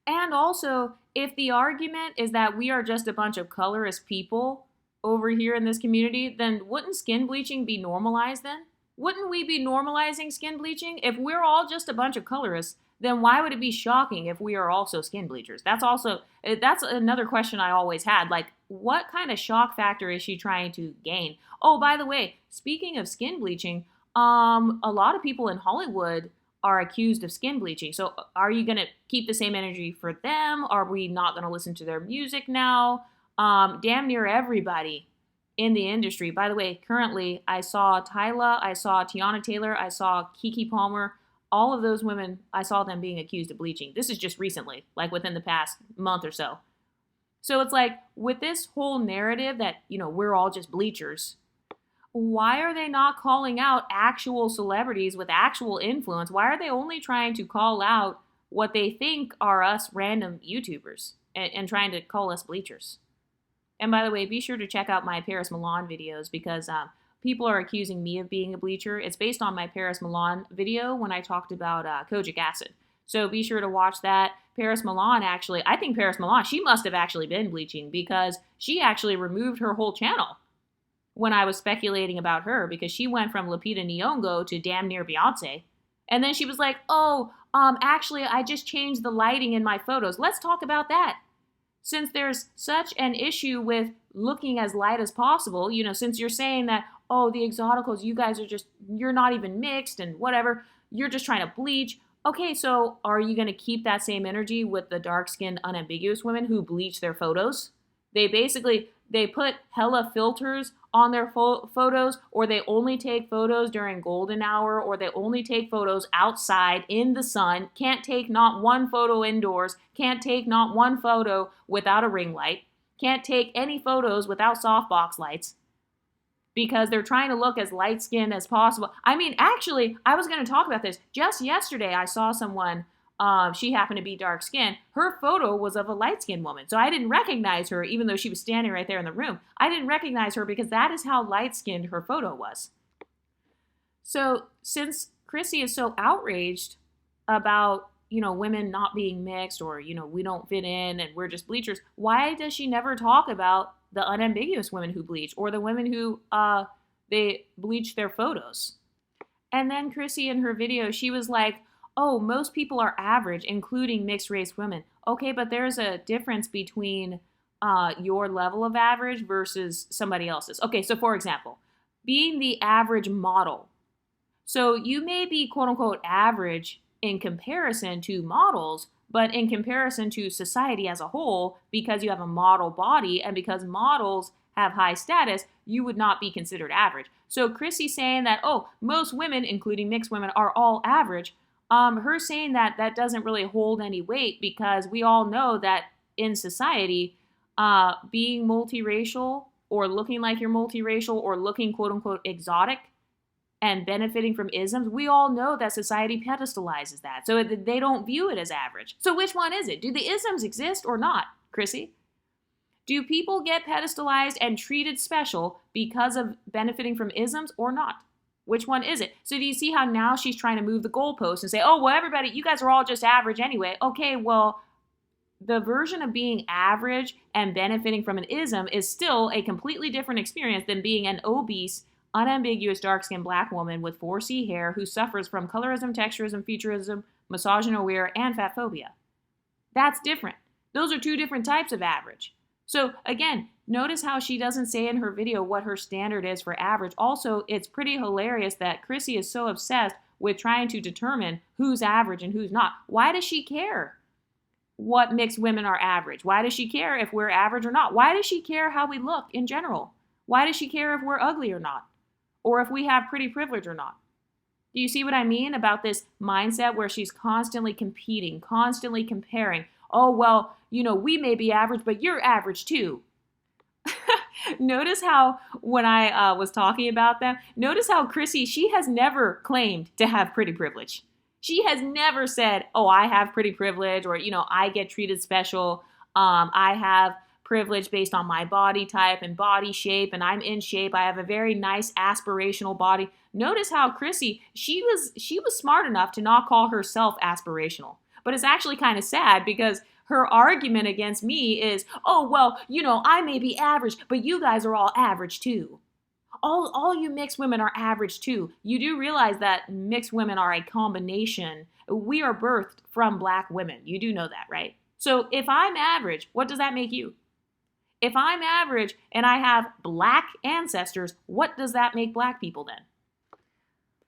And also, if the argument is that we are just a bunch of colorist people over here in this community, then wouldn't skin bleaching be normalized then? Wouldn't we be normalizing skin bleaching? If we're all just a bunch of colorists, then why would it be shocking if we are also skin bleachers? That's another question I always had. Like, what kind of shock factor is she trying to gain? Oh, by the way, speaking of skin bleaching, a lot of people in Hollywood are accused of skin bleaching. So are you going to keep the same energy for them? Are we not going to listen to their music now? Damn near everybody in the industry. By the way, currently I saw Tyla, I saw Tiana Taylor, I saw Keke Palmer. All of those women, I saw them being accused of bleaching. This is just recently, like within the past month or so. So it's like, with this whole narrative that, we're all just bleachers, why are they not calling out actual celebrities with actual influence? Why are they only trying to call out what they think are us random YouTubers and trying to call us bleachers? And by the way, be sure to check out my Paris Milan videos because people are accusing me of being a bleacher. It's based on my Paris Milan video when I talked about kojic acid. So be sure to watch that. Paris Milan, actually, I think Paris Milan, she must have actually been bleaching because she actually removed her whole channel when I was speculating about her because she went from Lupita Nyong'o to damn near Beyonce. And then she was like, actually, I just changed the lighting in my photos. Let's talk about that. Since there's such an issue with looking as light as possible, since you're saying that, the exoticals, you guys you're not even mixed and whatever, you're just trying to bleach. Okay, so are you going to keep that same energy with the dark-skinned unambiguous women who bleach their photos? They put hella filters on their photos, or they only take photos during golden hour, or they only take photos outside in the sun, can't take not one photo indoors, can't take not one photo without a ring light, can't take any photos without softbox lights, because they're trying to look as light-skinned as possible. I mean, actually, I was going to talk about this. Just yesterday, I saw someone, she happened to be dark-skinned. Her photo was of a light-skinned woman. So I didn't recognize her, even though she was standing right there in the room. I didn't recognize her because that is how light-skinned her photo was. So since Chrissie is so outraged about, women not being mixed or, we don't fit in and we're just bleachers, why does she never talk about the unambiguous women who bleach or the women who they bleach their photos? And then Chrissie in her video, she was like, most people are average, including mixed race women. Okay, but there's a difference between your level of average versus somebody else's. Okay, so for example, being the average model. So you may be quote unquote average in comparison to models, but in comparison to society as a whole, because you have a model body and because models have high status, you would not be considered average. So Chrissie saying that, most women, including mixed women, are all average. Her saying that doesn't really hold any weight because we all know that in society, being multiracial or looking like you're multiracial or looking quote unquote exotic and benefiting from isms, we all know that society pedestalizes that. So they don't view it as average. So which one is it? Do the isms exist or not, Chrissie? Do people get pedestalized and treated special because of benefiting from isms or not? Which one is it? So do you see how now she's trying to move the goalpost and say, everybody, you guys are all just average anyway. Okay, well, the version of being average and benefiting from an ism is still a completely different experience than being an obese, unambiguous, dark-skinned black woman with 4C hair who suffers from colorism, texturism, featurism, misogynoir, and fat phobia. That's different. Those are two different types of average. So again, notice how she doesn't say in her video what her standard is for average. Also, it's pretty hilarious that Chrissie is so obsessed with trying to determine who's average and who's not. Why does she care what mixed women are average? Why does she care if we're average or not? Why does she care how we look in general? Why does she care if we're ugly or not? Or if we have pretty privilege or not? Do you see what I mean about this mindset where she's constantly competing, constantly comparing? We may be average, but you're average too. Notice how when I was talking about them, notice how Chrissie, she has never claimed to have pretty privilege. She has never said, I have pretty privilege or, I get treated special. I have privilege based on my body type and body shape and I'm in shape. I have a very nice aspirational body. Notice how Chrissie, she was smart enough to not call herself aspirational. But it's actually kind of sad because her argument against me is, I may be average, but you guys are all average too. all you mixed women are average too. You do realize that mixed women are a combination. We are birthed from black women. You do know that, right? So if I'm average, what does that make you? If I'm average and I have black ancestors, what does that make black people then?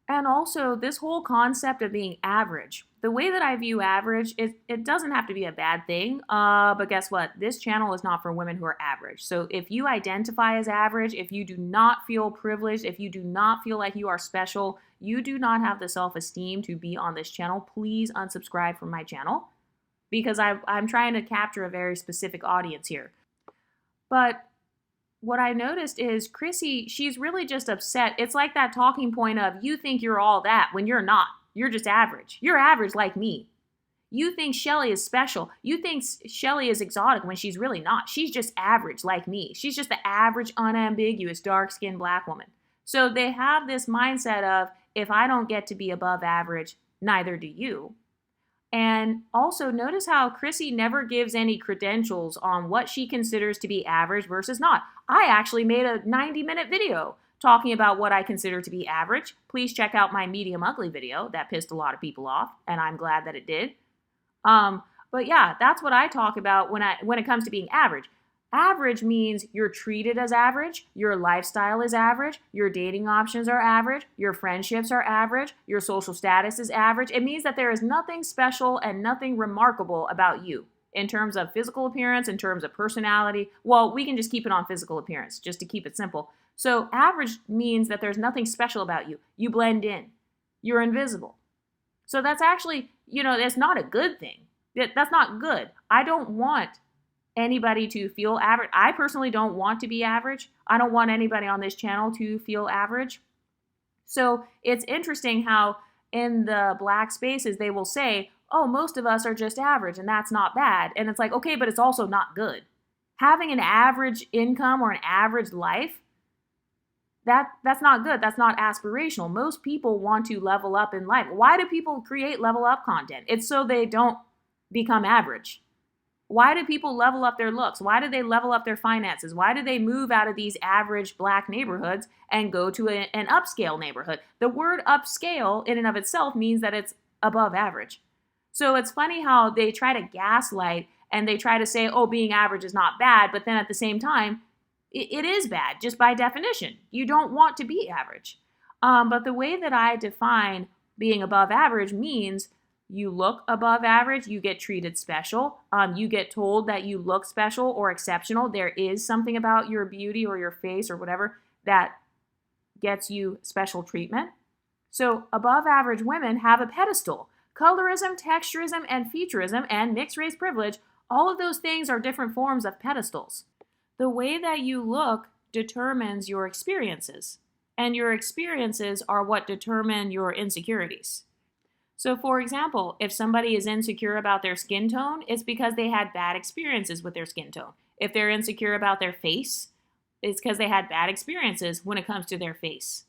And also, this whole concept of being average, the way that I view average is it doesn't have to be a bad thing, but guess what? This channel is not for women who are average. So if you identify as average, if you do not feel privileged, if you do not feel like you are special, you do not have the self-esteem to be on this channel, please unsubscribe from my channel because I'm trying to capture a very specific audience here. But what I noticed is Chrissie, she's really just upset. It's like that talking point of you think you're all that when you're not. You're just average. You're average like me. You think Shelly is special. You think Shelly is exotic when she's really not. She's just average like me. She's just the average, unambiguous, dark-skinned black woman. So they have this mindset of if I don't get to be above average, neither do you. And also notice how Chrissie never gives any credentials on what she considers to be average versus not. I actually made a 90-minute video talking about what I consider to be average. Please check out my medium ugly video. That pissed a lot of people off, and I'm glad that it did. But yeah, that's what I talk about when it comes to being average. Average means you're treated as average, your lifestyle is average, your dating options are average, your friendships are average, your social status is average. It means that there is nothing special and nothing remarkable about you in terms of physical appearance, in terms of personality. Well, we can just keep it on physical appearance, just to keep it simple. So average means that there's nothing special about you. You blend in. You're invisible. So that's actually, it's not a good thing. That's not good. I don't want anybody to feel average. I personally don't want to be average. I don't want anybody on this channel to feel average. So it's interesting how in the black spaces they will say, oh, most of us are just average and that's not bad. And it's like, okay, but it's also not good. Having an average income or an average life, that's not good. That's not aspirational. Most people want to level up in life. Why do people create level up content? It's so they don't become average. Why do people level up their looks? Why do they level up their finances? Why do they move out of these average black neighborhoods and go to an upscale neighborhood? The word upscale in and of itself means that it's above average. So it's funny how they try to gaslight and they try to say, oh, being average is not bad, but then at the same time, it is bad just by definition. You don't want to be average. But the way that I define being above average means you look above average, you get treated special, you get told that you look special or exceptional. There is something about your beauty or your face or whatever that gets you special treatment. So above average women have a pedestal. Colorism, texturism, and featurism, and mixed race privilege, all of those things are different forms of pedestals. The way that you look determines your experiences, and your experiences are what determine your insecurities. So for example, if somebody is insecure about their skin tone, it's because they had bad experiences with their skin tone. If they're insecure about their face, it's because they had bad experiences when it comes to their face.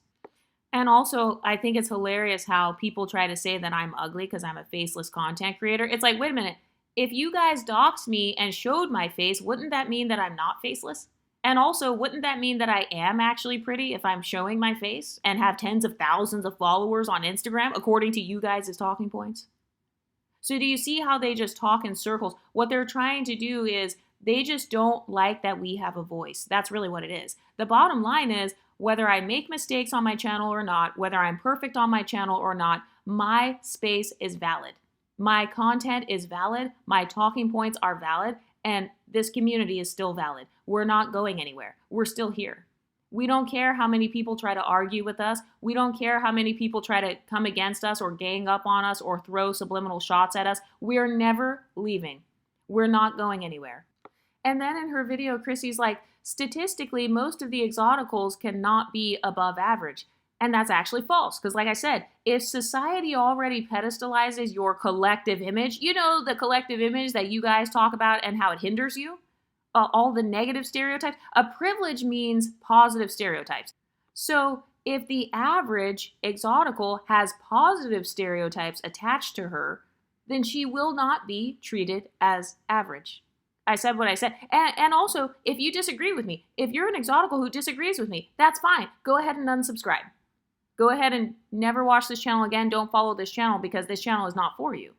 And also, I think it's hilarious how people try to say that I'm ugly because I'm a faceless content creator. It's like, wait a minute, if you guys doxed me and showed my face, wouldn't that mean that I'm not faceless? And also, wouldn't that mean that I am actually pretty if I'm showing my face and have tens of thousands of followers on Instagram, according to you guys' talking points? So do you see how they just talk in circles? What they're trying to do is they just don't like that we have a voice. That's really what it is. The bottom line is, whether I make mistakes on my channel or not, whether I'm perfect on my channel or not, my space is valid. My content is valid. My talking points are valid. And this community is still valid. We're not going anywhere. We're still here. We don't care how many people try to argue with us. We don't care how many people try to come against us or gang up on us or throw subliminal shots at us. We're never leaving. We're not going anywhere. And then in her video, Chrissie's like, statistically, most of the exoticals cannot be above average. And that's actually false. Because like I said, if society already pedestalizes your collective image, the collective image that you guys talk about and how it hinders you, all the negative stereotypes, a privilege means positive stereotypes. So if the average exotical has positive stereotypes attached to her, then she will not be treated as average. I said what I said. And also, if you disagree with me, if you're an exotical who disagrees with me, that's fine. Go ahead and unsubscribe. Go ahead and never watch this channel again. Don't follow this channel because this channel is not for you.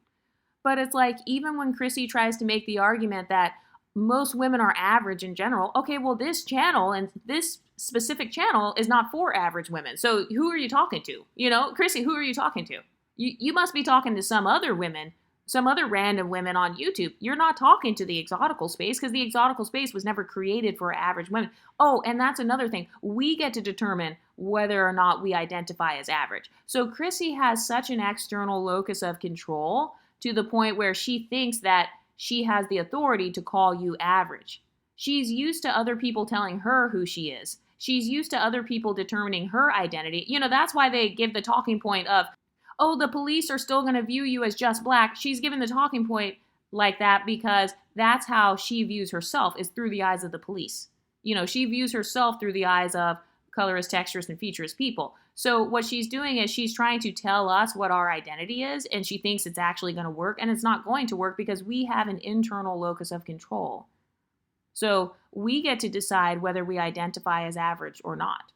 But it's like, even when Chrissie tries to make the argument that most women are average in general, okay, well, this channel and this specific channel is not for average women. So who are you talking to? You know, Chrissie, who are you talking to? You must be talking to some other women, some other random women on YouTube. You're not talking to the exotical space because the exotical space was never created for average women. Oh, and that's another thing. We get to determine whether or not we identify as average. So Chrissie has such an external locus of control to the point where she thinks that she has the authority to call you average. She's used to other people telling her who she is. She's used to other people determining her identity. You know, that's why they give the talking point of, oh, the police are still going to view you as just black. She's given the talking point like that because that's how she views herself, is through the eyes of the police. You know, she views herself through the eyes of colorist, texturist, and featurist people. So what she's doing is she's trying to tell us what our identity is, and she thinks it's actually going to work, and it's not going to work because we have an internal locus of control. So we get to decide whether we identify as average or not.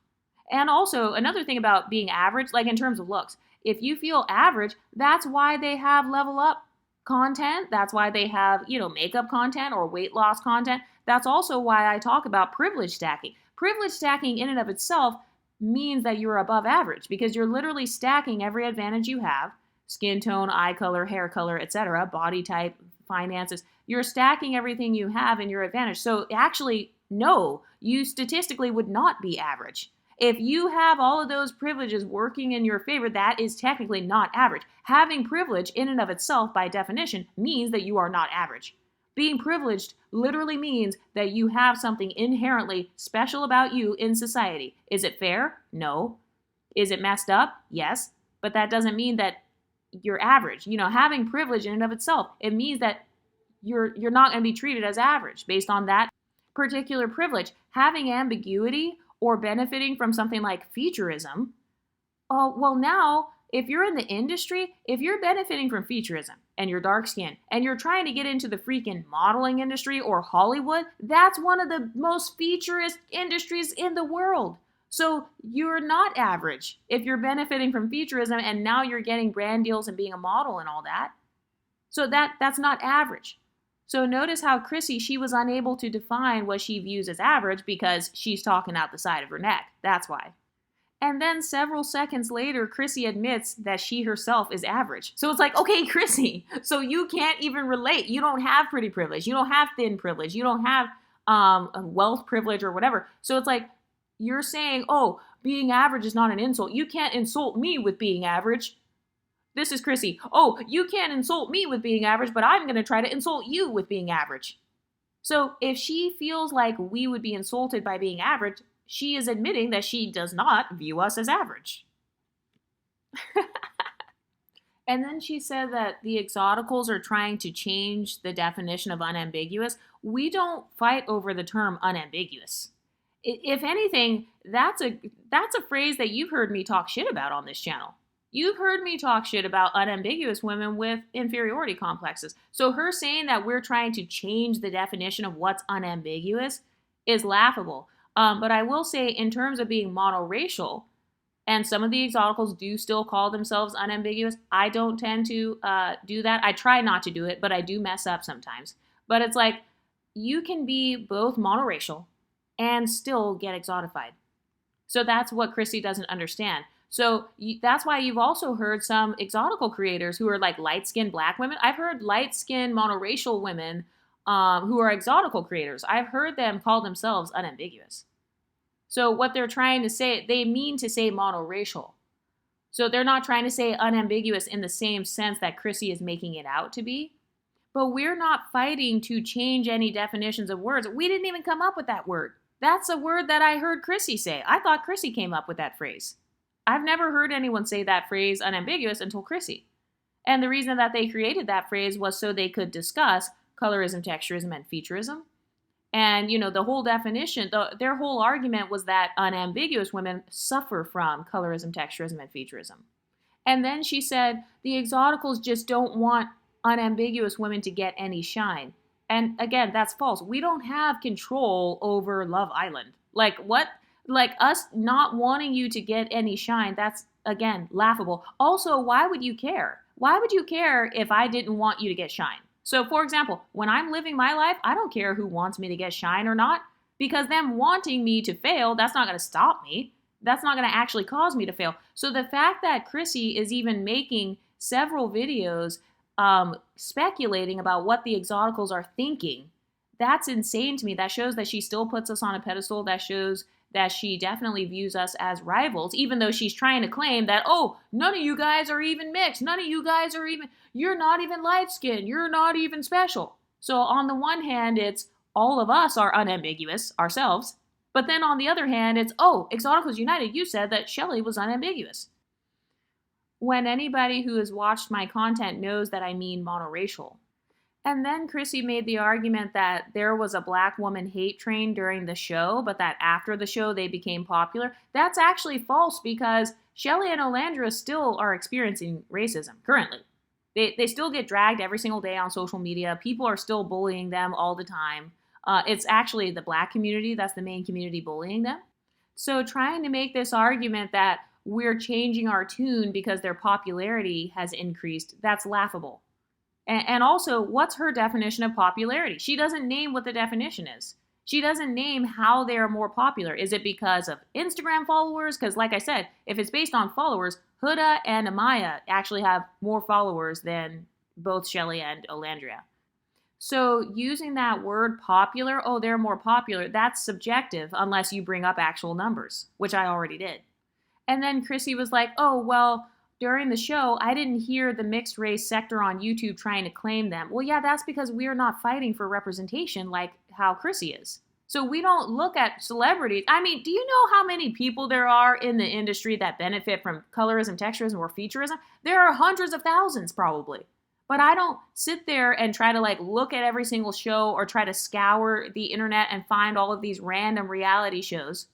And also, another thing about being average, like in terms of looks, if you feel average, that's why they have level up content. That's why they have, you know, makeup content or weight loss content. That's also why I talk about privilege stacking. Privilege stacking in and of itself means that you're above average because you're literally stacking every advantage you have: skin tone, eye color, hair color, etc., body type, finances. You're stacking everything you have in your advantage. So actually, no, you statistically would not be average. If you have all of those privileges working in your favor, that is technically not average. Having privilege in and of itself, by definition, means that you are not average. Being privileged literally means that you have something inherently special about you in society. Is it fair? No. Is it messed up? Yes. But that doesn't mean that you're average. You know, having privilege in and of itself, it means that you're not going to be treated as average based on that particular privilege. Having ambiguity or benefiting from something like featurism, oh, well, now, if you're in the industry, if you're benefiting from featurism and you're dark skinned and you're trying to get into the freaking modeling industry or Hollywood, that's one of the most featurist industries in the world. So you're not average if you're benefiting from featurism and now you're getting brand deals and being a model and all that. So that's not average. So notice how Chrissie, she was unable to define what she views as average because she's talking out the side of her neck. That's why. And then several seconds later, Chrissie admits that she herself is average. So it's like, okay, Chrissie, so you can't even relate. You don't have pretty privilege. You don't have thin privilege. You don't have wealth privilege or whatever. So it's like, you're saying, oh, being average is not an insult. You can't insult me with being average. This is Chrissie. Oh, you can't insult me with being average, but I'm going to try to insult you with being average. So if she feels like we would be insulted by being average, she is admitting that she does not view us as average. And then she said that the exoticals are trying to change the definition of unambiguous. We don't fight over the term unambiguous. If anything, that's a phrase that you've heard me talk shit about on this channel. You've heard me talk shit about unambiguous women with inferiority complexes. So her saying that we're trying to change the definition of what's unambiguous is laughable. But I will say, in terms of being monoracial, and some of the exoticals do still call themselves unambiguous, I don't tend to do that. I try not to do it, but I do mess up sometimes. But it's like, you can be both monoracial and still get exotified. So that's what Chrissie doesn't understand. So that's why you've also heard some exotical creators who are like light-skinned black women. I've heard light-skinned monoracial women who are exotical creators. I've heard them call themselves unambiguous. So what they're trying to say, they mean to say monoracial. So they're not trying to say unambiguous in the same sense that Chrissie is making it out to be. But we're not fighting to change any definitions of words. We didn't even come up with that word. That's a word that I heard Chrissie say. I thought Chrissie came up with that phrase. I've never heard anyone say that phrase unambiguous until Chrissie. And the reason that they created that phrase was so they could discuss colorism, texturism, and featurism. And, you know, the whole definition, their whole argument was that unambiguous women suffer from colorism, texturism, and featurism. And then she said, the exoticals just don't want unambiguous women to get any shine. And again, that's false. We don't have control over Love Island. Like what? Like us not wanting you to get any shine, that's again laughable. Also, why would you care? Why would you care if I didn't want you to get shine? So, for example, when I'm living my life, I don't care who wants me to get shine or not, because them wanting me to fail, that's not going to stop me. That's not going to actually cause me to fail. So the fact that Chrissie is even making several videos speculating about what the exoticals are thinking, that's insane to me. That shows that she still puts us on a pedestal. That shows that she definitely views us as rivals, even though she's trying to claim that, oh, none of you guys are even mixed. None of you guys are even, you're not even light skinned. You're not even special. So on the one hand, it's all of us are unambiguous ourselves. But then on the other hand, it's, oh, Exoticals United, you said that Shelly was unambiguous. When anybody who has watched my content knows that I mean monoracial. And then Chrissie made the argument that there was a black woman hate train during the show, but that after the show they became popular. That's actually false, because Shelly and Olandria still are experiencing racism currently. They still get dragged every single day on social media. People are still bullying them all the time. It's actually the black community that's the main community bullying them. So trying to make this argument that we're changing our tune because their popularity has increased, that's laughable. And also, what's her definition of popularity? She doesn't name what the definition is. She doesn't name how they are more popular. Is it because of Instagram followers? Because like I said, if it's based on followers, Huda and Amaya actually have more followers than both Shelly and Olandria. So using that word popular, oh, they're more popular, that's subjective unless you bring up actual numbers, which I already did. And then Chrissie was like, oh, well, during the show, I didn't hear the mixed race sector on YouTube trying to claim them. Well, yeah, that's because we're not fighting for representation like how Chrissie is. So we don't look at celebrities. I mean, do you know how many people there are in the industry that benefit from colorism, texturism, or featurism? There are hundreds of thousands probably. But I don't sit there and try to like look at every single show or try to scour the internet and find all of these random reality shows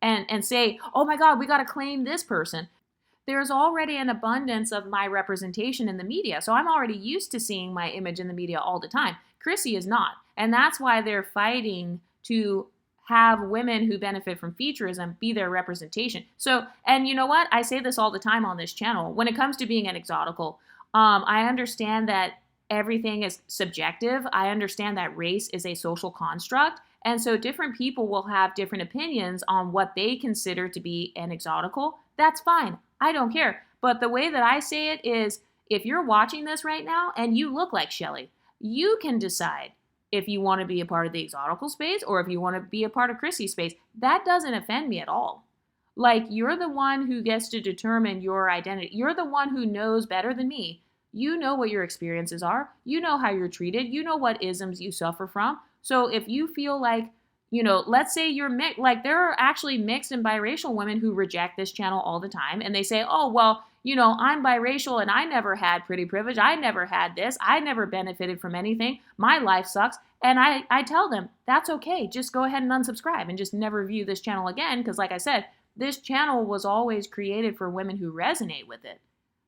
and say, oh my God, we got to claim this person. There's already an abundance of my representation in the media. So I'm already used to seeing my image in the media all the time. Chrissie is not. And that's why they're fighting to have women who benefit from featurism be their representation. So, and you know what? I say this all the time on this channel. When it comes to being an exotical, I understand that everything is subjective. I understand that race is a social construct. And so different people will have different opinions on what they consider to be an exotical. That's fine. I don't care. But the way that I say it is, if you're watching this right now and you look like Shelly, you can decide if you want to be a part of the exotical space or if you want to be a part of Chrissie's space. That doesn't offend me at all. Like, you're the one who gets to determine your identity. You're the one who knows better than me. You know what your experiences are. You know how you're treated. You know what isms you suffer from. So if you feel like, you know, let's say you're mixed, like there are actually mixed and biracial women who reject this channel all the time. And they say, oh, well, you know, I'm biracial and I never had pretty privilege. I never had this. I never benefited from anything. My life sucks. And I tell them, that's okay. Just go ahead and unsubscribe and just never view this channel again. Because like I said, this channel was always created for women who resonate with it.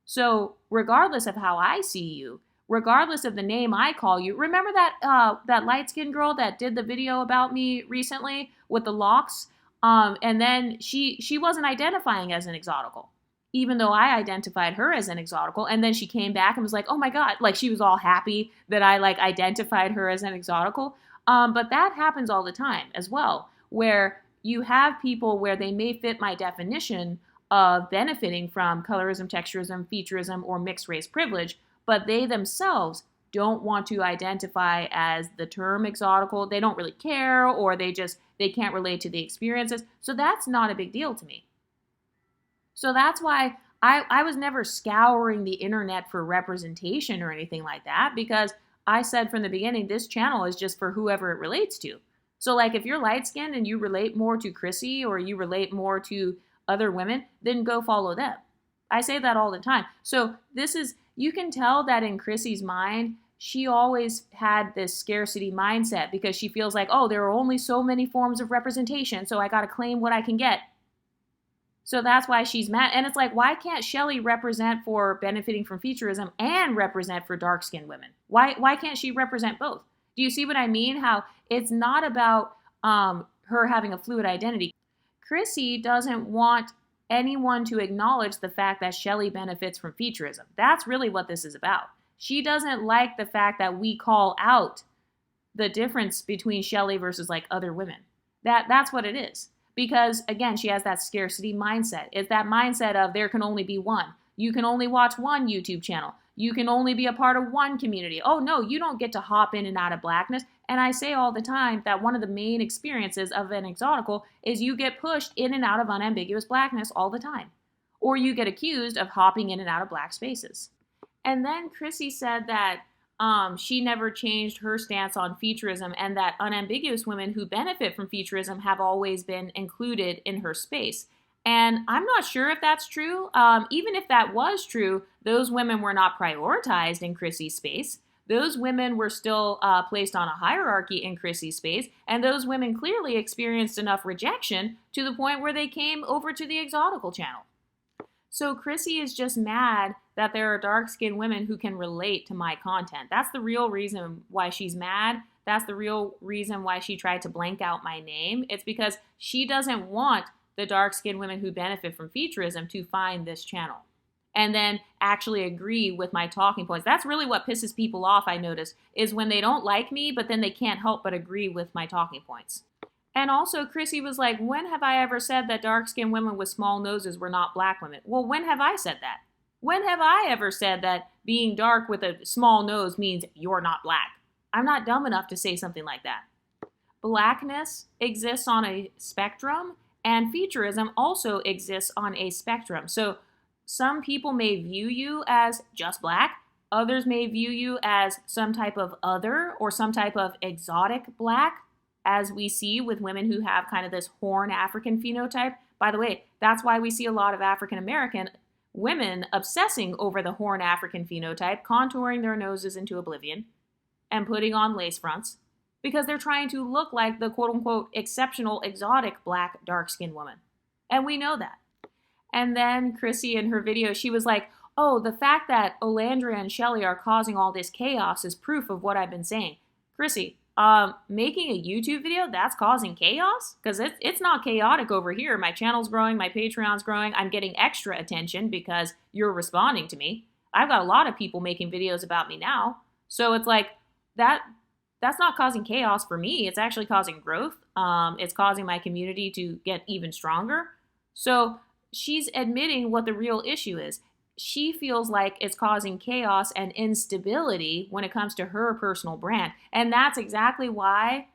So regardless of how I see you, regardless of the name I call you, remember that light-skinned girl that did the video about me recently with the locks? And then she wasn't identifying as an exotical, even though I identified her as an exotical. And then she came back and was like, oh my God, like she was all happy that I like identified her as an exotical. But that happens all the time as well, where you have people where they may fit my definition of benefiting from colorism, texturism, featurism, or mixed race privilege, but they themselves don't want to identify as the term exotical. They don't really care, or they can't relate to the experiences. So that's not a big deal to me. So that's why I was never scouring the internet for representation or anything like that, because I said from the beginning, this channel is just for whoever it relates to. So like if you're light-skinned and you relate more to Chrissie or you relate more to other women, then go follow them. I say that all the time. So you can tell that in Chrissie's mind, she always had this scarcity mindset because she feels like, oh, there are only so many forms of representation, so I got to claim what I can get. So that's why she's mad. And it's like, why can't Shelly represent for benefiting from featurism and represent for dark-skinned women? Why can't she represent both? Do you see what I mean? How it's not about her having a fluid identity. Chrissie doesn't want anyone to acknowledge the fact that Shelley benefits from featurism. That's really what this is about. She doesn't like the fact that we call out the difference between Shelley versus like other women. That's what it is. Because again, she has that scarcity mindset. It's that mindset of there can only be one. You can only watch one YouTube channel. You can only be a part of one community. Oh no, you don't get to hop in and out of blackness. And I say all the time that one of the main experiences of an exotical is you get pushed in and out of unambiguous blackness all the time. Or you get accused of hopping in and out of black spaces. And then Chrissie said that she never changed her stance on featurism and that unambiguous women who benefit from featurism have always been included in her space. And I'm not sure if that's true. Even if that was true, those women were not prioritized in Chrissie's space. Those women were still placed on a hierarchy in Chrissie's space, and those women clearly experienced enough rejection to the point where they came over to the exotical channel. So Chrissie is just mad that there are dark-skinned women who can relate to my content. That's the real reason why she's mad. That's the real reason why she tried to blank out my name. It's because she doesn't want the dark-skinned women who benefit from featurism to find this channel and then actually agree with my talking points. That's really what pisses people off, I notice, is when they don't like me, but then they can't help but agree with my talking points. And also, Chrissie was like, when have I ever said that dark-skinned women with small noses were not black women? Well, when have I said that? When have I ever said that being dark with a small nose means you're not black? I'm not dumb enough to say something like that. Blackness exists on a spectrum, and featurism also exists on a spectrum. So some people may view you as just black. Others may view you as some type of other or some type of exotic black, as we see with women who have kind of this Horn African phenotype. By the way, that's why we see a lot of African American women obsessing over the Horn African phenotype, contouring their noses into oblivion and putting on lace fronts because they're trying to look like the quote-unquote exceptional exotic black dark-skinned woman. And we know that. And then Chrissie in her video, she was like, oh, the fact that Olandria and Shelley are causing all this chaos is proof of what I've been saying. Chrissie, making a YouTube video, that's causing chaos? Because it's not chaotic over here. My channel's growing, my Patreon's growing. I'm getting extra attention because you're responding to me. I've got a lot of people making videos about me now. So it's like, that's not causing chaos for me. It's actually causing growth. It's causing my community to get even stronger. So she's admitting what the real issue is. She feels like it's causing chaos and instability when it comes to her personal brand. And that's exactly why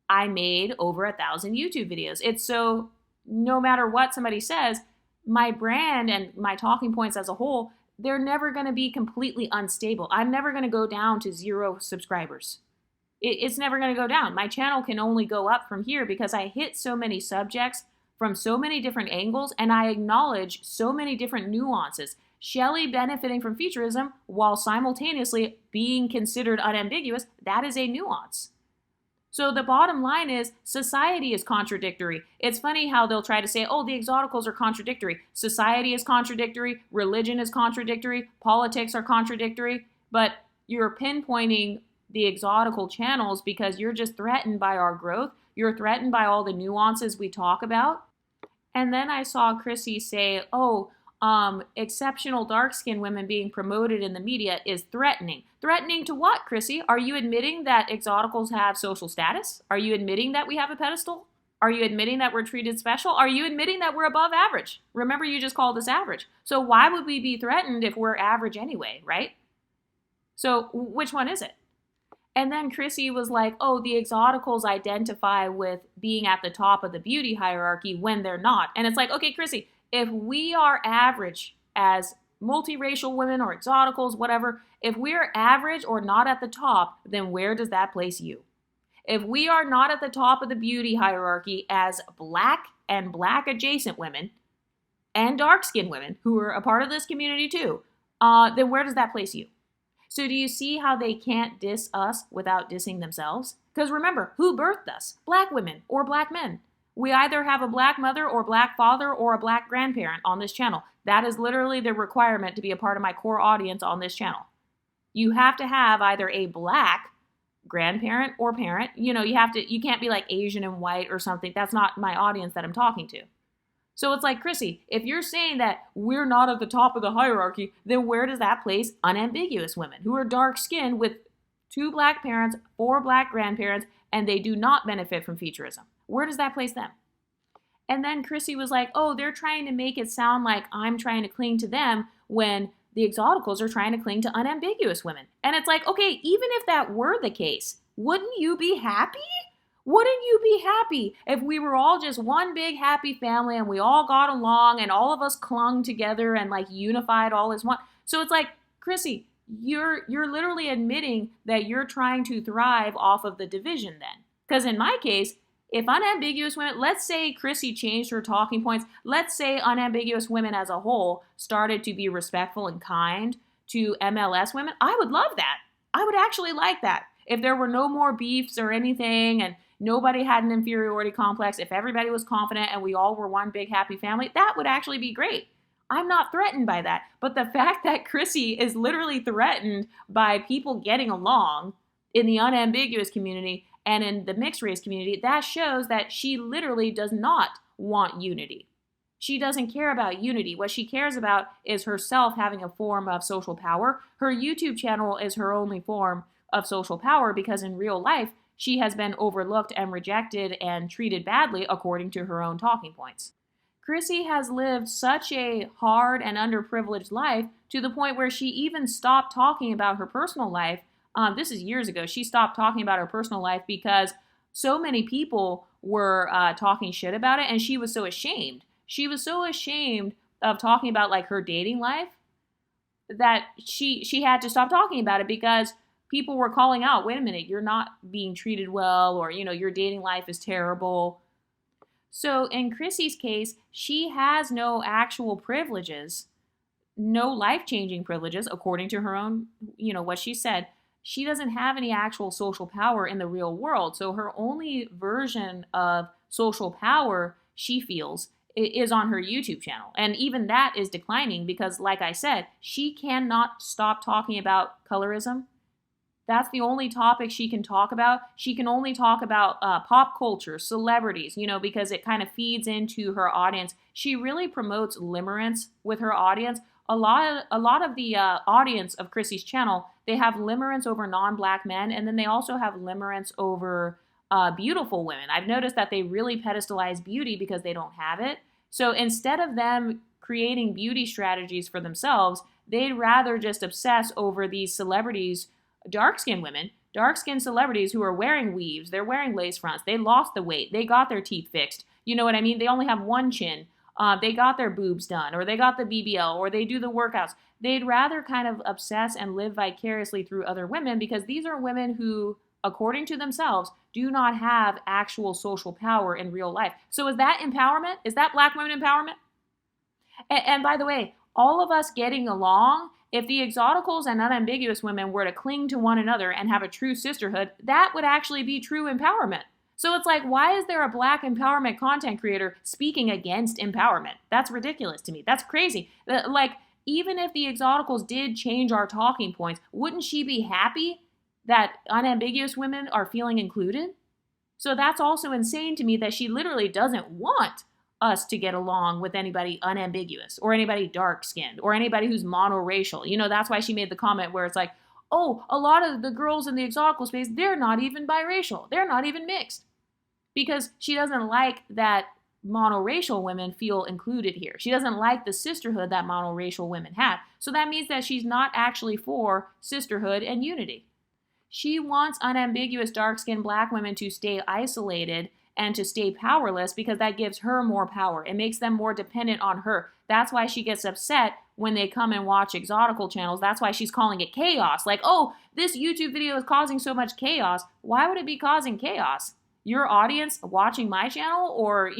I made over 1,000 YouTube videos. It's so no matter what somebody says, my brand and my talking points as a whole, they're never going to be completely unstable. I'm never going to go down to 0 subscribers. It's never going to go down. My channel can only go up from here because I hit so many subjects from so many different angles and I acknowledge so many different nuances. Shelley benefiting from featurism while simultaneously being considered unambiguous, that is a nuance. So the bottom line is society is contradictory. It's funny how they'll try to say, oh, the exoticals are contradictory. Society is contradictory. Religion is contradictory. Politics are contradictory. But you're pinpointing the exotical channels because you're just threatened by our growth. You're threatened by all the nuances we talk about. And then I saw Chrissie say, oh, exceptional dark-skinned women being promoted in the media is threatening. Threatening to what, Chrissie? Are you admitting that exoticals have social status? Are you admitting that we have a pedestal? Are you admitting that we're treated special? Are you admitting that we're above average? Remember, you just called us average. So why would we be threatened if we're average anyway, right? So which one is it? And then Chrissie was like, oh, the exoticals identify with being at the top of the beauty hierarchy when they're not. And it's like, okay, Chrissie, if we are average as multiracial women or exoticals, whatever, if we're average or not at the top, then where does that place you? If we are not at the top of the beauty hierarchy as black and black adjacent women and dark-skinned women who are a part of this community too, then where does that place you? So do you see how they can't diss us without dissing themselves? Because remember, who birthed us? Black women or black men. We either have a black mother or black father or a black grandparent on this channel. That is literally the requirement to be a part of my core audience on this channel. You have to have either a black grandparent or parent. You can't be like Asian and white or something. That's not my audience that I'm talking to. So it's like, Chrissie, if you're saying that we're not at the top of the hierarchy, then where does that place unambiguous women who are dark skinned with 2 black parents, 4 black grandparents, and they do not benefit from Featurism? Where does that place them? And then Chrissie was like, oh, they're trying to make it sound like I'm trying to cling to them when the exoticals are trying to cling to unambiguous women. And it's like, okay, even if that were the case, wouldn't you be happy? Wouldn't you be happy if we were all just one big happy family and we all got along and all of us clung together and like unified all as one? So it's like, Chrissie, you're literally admitting that you're trying to thrive off of the division then. Because in my case, if unambiguous women, let's say Chrissie changed her talking points, let's say unambiguous women as a whole started to be respectful and kind to MLS women, I would love that. I would actually like that. If there were no more beefs or anything and nobody had an inferiority complex, if everybody was confident and we all were one big happy family, that would actually be great. I'm not threatened by that. But the fact that Chrissie is literally threatened by people getting along in the unambiguous community and in the mixed race community, that shows that she literally does not want unity. She doesn't care about unity. What she cares about is herself having a form of social power. Her YouTube channel is her only form of social power because in real life, she has been overlooked and rejected and treated badly according to her own talking points. Chrissie has lived such a hard and underprivileged life to the point where she even stopped talking about her personal life. This is years ago. She stopped talking about her personal life because so many people were talking shit about it, and she was so ashamed. She was so ashamed of talking about like her dating life that she had to stop talking about it because people were calling out, wait a minute, you're not being treated well, or your dating life is terrible. So in Chrissie's case, she has no actual privileges, no life-changing privileges, according to her own, what she said. She doesn't have any actual social power in the real world. So her only version of social power, she feels, is on her YouTube channel. And even that is declining because, like I said, she cannot stop talking about colorism. That's the only topic she can talk about. She can only talk about pop culture, celebrities, because it kind of feeds into her audience. She really promotes limerence with her audience. A lot of the audience of Chrissie's channel, they have limerence over non-black men, and then they also have limerence over beautiful women. I've noticed that they really pedestalize beauty because they don't have it. So instead of them creating beauty strategies for themselves, they'd rather just obsess over these celebrities, dark-skinned women, dark-skinned celebrities who are wearing weaves, they're wearing lace fronts, they lost the weight, they got their teeth fixed. You know what I mean? They only have one chin. They got their boobs done, or they got the BBL, or they do the workouts. They'd rather kind of obsess and live vicariously through other women because these are women who, according to themselves, do not have actual social power in real life. So is that empowerment? Is that black women empowerment? And by the way, all of us getting along, if the exoticals and unambiguous women were to cling to one another and have a true sisterhood, that would actually be true empowerment. So it's like, why is there a black empowerment content creator speaking against empowerment? That's ridiculous to me. That's crazy. Like, even if the exoticals did change our talking points, wouldn't she be happy that unambiguous women are feeling included? So that's also insane to me that she literally doesn't want us to get along with anybody unambiguous or anybody dark-skinned or anybody who's monoracial. That's why she made the comment where it's like, oh, a lot of the girls in the exotical space, they're not even biracial. They're not even mixed. Because she doesn't like that monoracial women feel included here. She doesn't like the sisterhood that monoracial women have. So that means that she's not actually for sisterhood and unity. She wants unambiguous dark-skinned black women to stay isolated and to stay powerless because that gives her more power. It makes them more dependent on her. That's why she gets upset when they come and watch exotical channels. That's why she's calling it chaos. Like, oh, this YouTube video is causing so much chaos. Why would it be causing chaos? Your audience watching my channel or,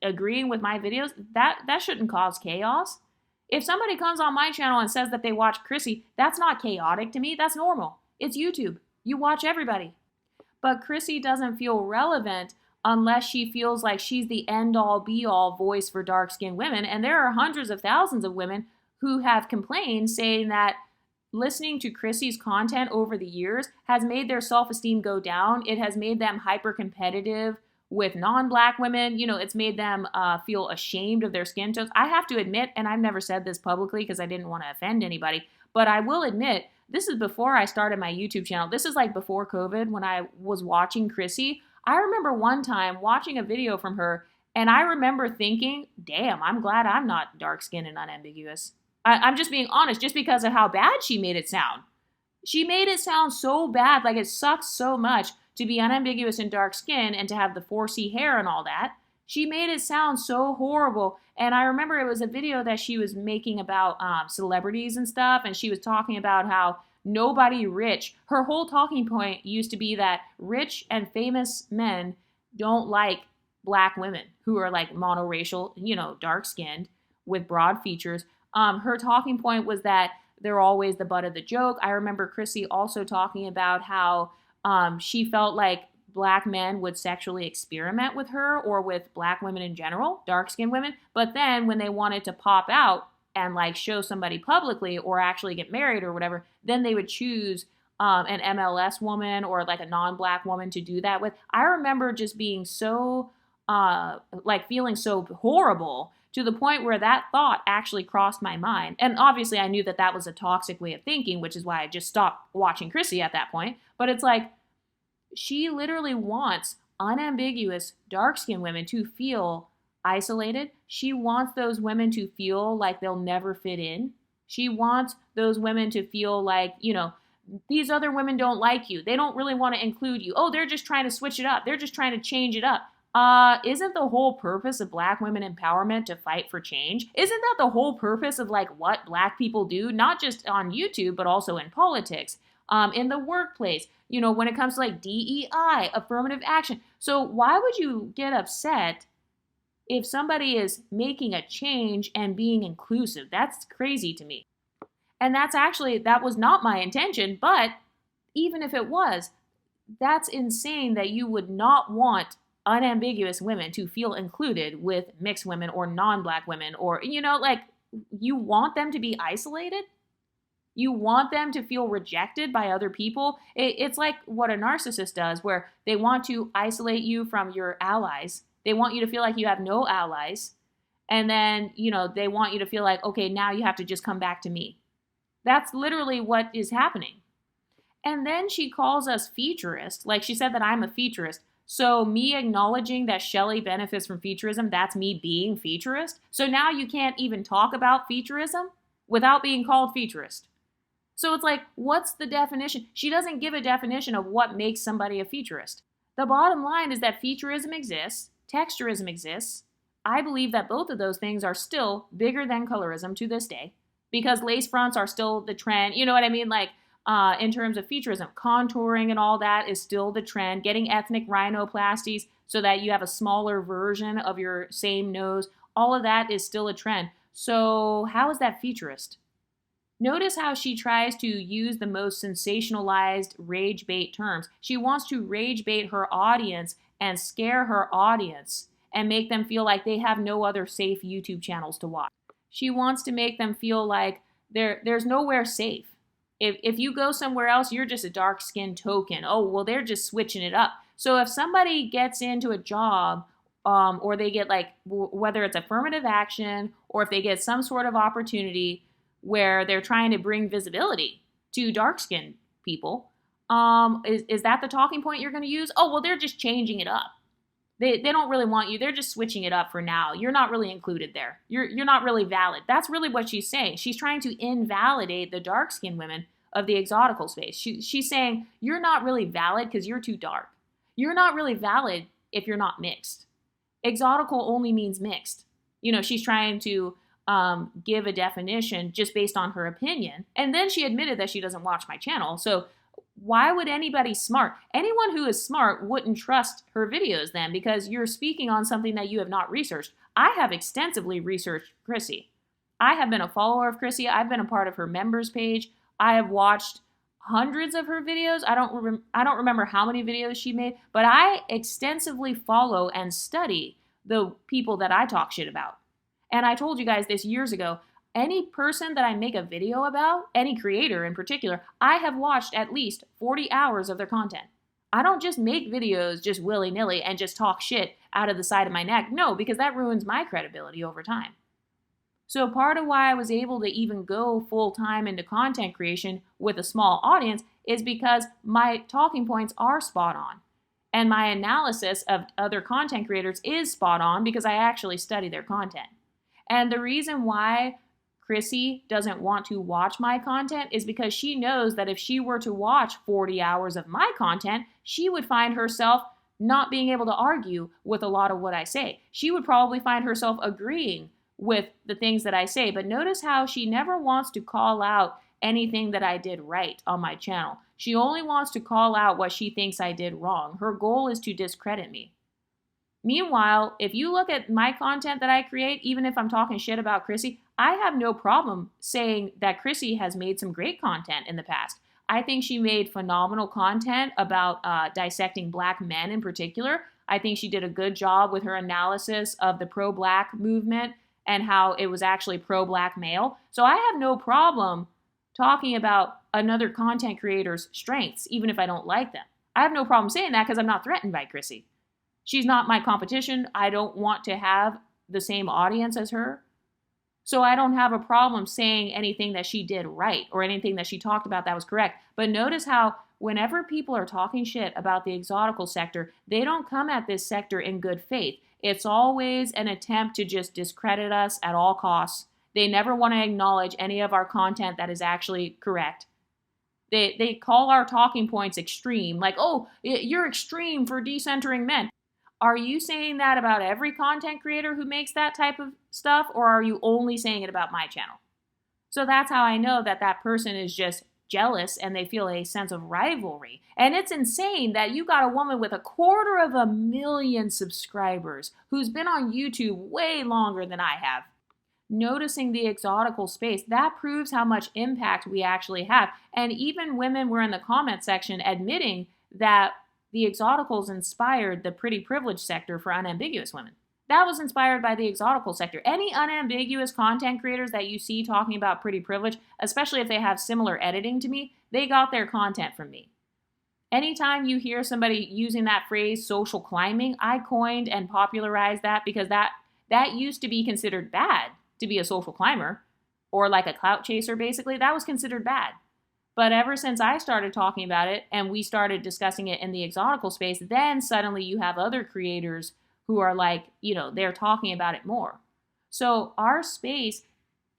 agreeing with my videos, that shouldn't cause chaos. If somebody comes on my channel and says that they watch Chrissie, that's not chaotic to me. That's normal. It's YouTube. You watch everybody. But Chrissie doesn't feel relevant unless she feels like she's the end-all, be-all voice for dark-skinned women. And there are hundreds of thousands of women who have complained saying that listening to Chrissie's content over the years has made their self-esteem go down. It has made them hyper competitive with non-black women. You know, it's made them feel ashamed of their skin tones. I have to admit, and I've never said this publicly because I didn't want to offend anybody, but I will admit, this is before I started my YouTube channel. This is like before COVID when I was watching Chrissie. I remember one time watching a video from her, and I remember thinking, damn, I'm glad I'm not dark-skinned and unambiguous. I'm just being honest, just because of how bad she made it sound. She made it sound so bad, like it sucks so much to be unambiguous and dark skin and to have the 4C hair and all that. She made it sound so horrible. And I remember it was a video that she was making about celebrities and stuff, and she was talking about how nobody rich, her whole talking point used to be that rich and famous men don't like black women who are like monoracial, you know, dark skinned with broad features. Her talking point was that they're always the butt of the joke. I remember Chrissie also talking about how she felt like black men would sexually experiment with her or with black women in general, dark-skinned women. But then when they wanted to pop out and like show somebody publicly or actually get married or whatever, then they would choose an MLS woman or like a non-black woman to do that with. I remember just being so like feeling so horrible to the point where that thought actually crossed my mind. And obviously I knew that that was a toxic way of thinking, which is why I just stopped watching Chrissie at that point. But it's like, she literally wants unambiguous dark-skinned women to feel isolated. She wants those women to feel like they'll never fit in. She wants those women to feel like, you know, these other women don't like you. They don't really want to include you. Oh, they're just trying to switch it up. They're just trying to change it up. Isn't the whole purpose of black women empowerment to fight for change? Isn't that the whole purpose of like what black people do, not just on YouTube, but also in politics, in the workplace, you know, when it comes to like DEI, affirmative action. So why would you get upset if somebody is making a change and being inclusive? That's crazy to me. And that was not my intention, but even if it was, that's insane that you would not want unambiguous women to feel included with mixed women or non-black women, or, you know, like, you want them to be isolated? You want them to feel rejected by other people? It's like what a narcissist does, where they want to isolate you from your allies. They want you to feel like you have no allies. And then, you know, they want you to feel like, okay, now you have to just come back to me. That's literally what is happening. And then she calls us featurist. Like, she said that I'm a featurist. So me acknowledging that Shelley benefits from featurism, that's me being featurist. So now you can't even talk about featurism without being called featurist. So it's like, what's the definition? She doesn't give a definition of what makes somebody a featurist. The bottom line is that featurism exists, texturism exists. I believe that both of those things are still bigger than colorism to this day, because lace fronts are still the trend. You know what I mean? Like, in terms of featurism, contouring and all that is still the trend. Getting ethnic rhinoplasties so that you have a smaller version of your same nose, all of that is still a trend. So how is that featurist? Notice how she tries to use the most sensationalized rage bait terms. She wants to rage bait her audience and scare her audience and make them feel like they have no other safe YouTube channels to watch. She wants to make them feel like there's nowhere safe. If you go somewhere else, you're just a dark-skinned token. Oh, well, they're just switching it up. So if somebody gets into a job, or they get like, whether it's affirmative action or if they get some sort of opportunity where they're trying to bring visibility to dark-skinned people, is that the talking point you're going to use? Oh, well, they're just changing it up. They don't really want you. They're just switching it up for now. You're not really included there. You're not really valid. That's really what she's saying. She's trying to invalidate the dark-skinned women of the exotical space. She's saying, you're not really valid because you're too dark. You're not really valid if you're not mixed. Exotical only means mixed. You know, she's trying to give a definition just based on her opinion. And then she admitted that she doesn't watch my channel. So why would anybody smart? Anyone who is smart wouldn't trust her videos then, because you're speaking on something that you have not researched. I have extensively researched Chrissie. I have been a follower of Chrissie. I've been a part of her members page. I have watched hundreds of her videos. I don't remember how many videos she made, but I extensively follow and study the people that I talk shit about. And I told you guys this years ago, Any person that I make a video about, any creator in particular, I have watched at least 40 hours of their content. I don't just make videos just willy-nilly and just talk shit out of the side of my neck. No, because that ruins my credibility over time. So part of why I was able to even go full-time into content creation with a small audience is because my talking points are spot on. And my analysis of other content creators is spot on because I actually study their content. And the reason why Chrissie doesn't want to watch my content is because she knows that if she were to watch 40 hours of my content, she would find herself not being able to argue with a lot of what I say. She would probably find herself agreeing with the things that I say. But notice how she never wants to call out anything that I did right on my channel. She only wants to call out what she thinks I did wrong. Her goal is to discredit me. Meanwhile, if you look at my content that I create, even if I'm talking shit about Chrissie, I have no problem saying that Chrissie has made some great content in the past. I think she made phenomenal content about dissecting Black men in particular. I think she did a good job with her analysis of the pro-Black movement and how it was actually pro-Black male. So I have no problem talking about another content creator's strengths, even if I don't like them. I have no problem saying that because I'm not threatened by Chrissie. She's not my competition. I don't want to have the same audience as her. So I don't have a problem saying anything that she did right or anything that she talked about that was correct. But notice how whenever people are talking shit about the exotical sector, they don't come at this sector in good faith. It's always an attempt to just discredit us at all costs. They never want to acknowledge any of our content that is actually correct. They call our talking points extreme, like, oh, you're extreme for decentering men. Are you saying that about every content creator who makes that type of stuff, or are you only saying it about my channel? So that's how I know that that person is just jealous and they feel a sense of rivalry. And it's insane that you got a woman with 250,000 subscribers who's been on YouTube way longer than I have, noticing the exotical space. That proves how much impact we actually have. And even women were in the comment section admitting that the exoticals inspired the pretty privileged sector for unambiguous women. That was inspired by the exotical sector. Any unambiguous content creators that you see talking about pretty privilege, especially if they have similar editing to me, they got their content from me. Anytime you hear somebody using that phrase, social climbing, I coined and popularized that because that used to be considered bad to be a social climber, or like a clout chaser, basically. That was considered bad. But ever since I started talking about it and we started discussing it in the exotical space, then suddenly you have other creators who are like, they're talking about it more. So our space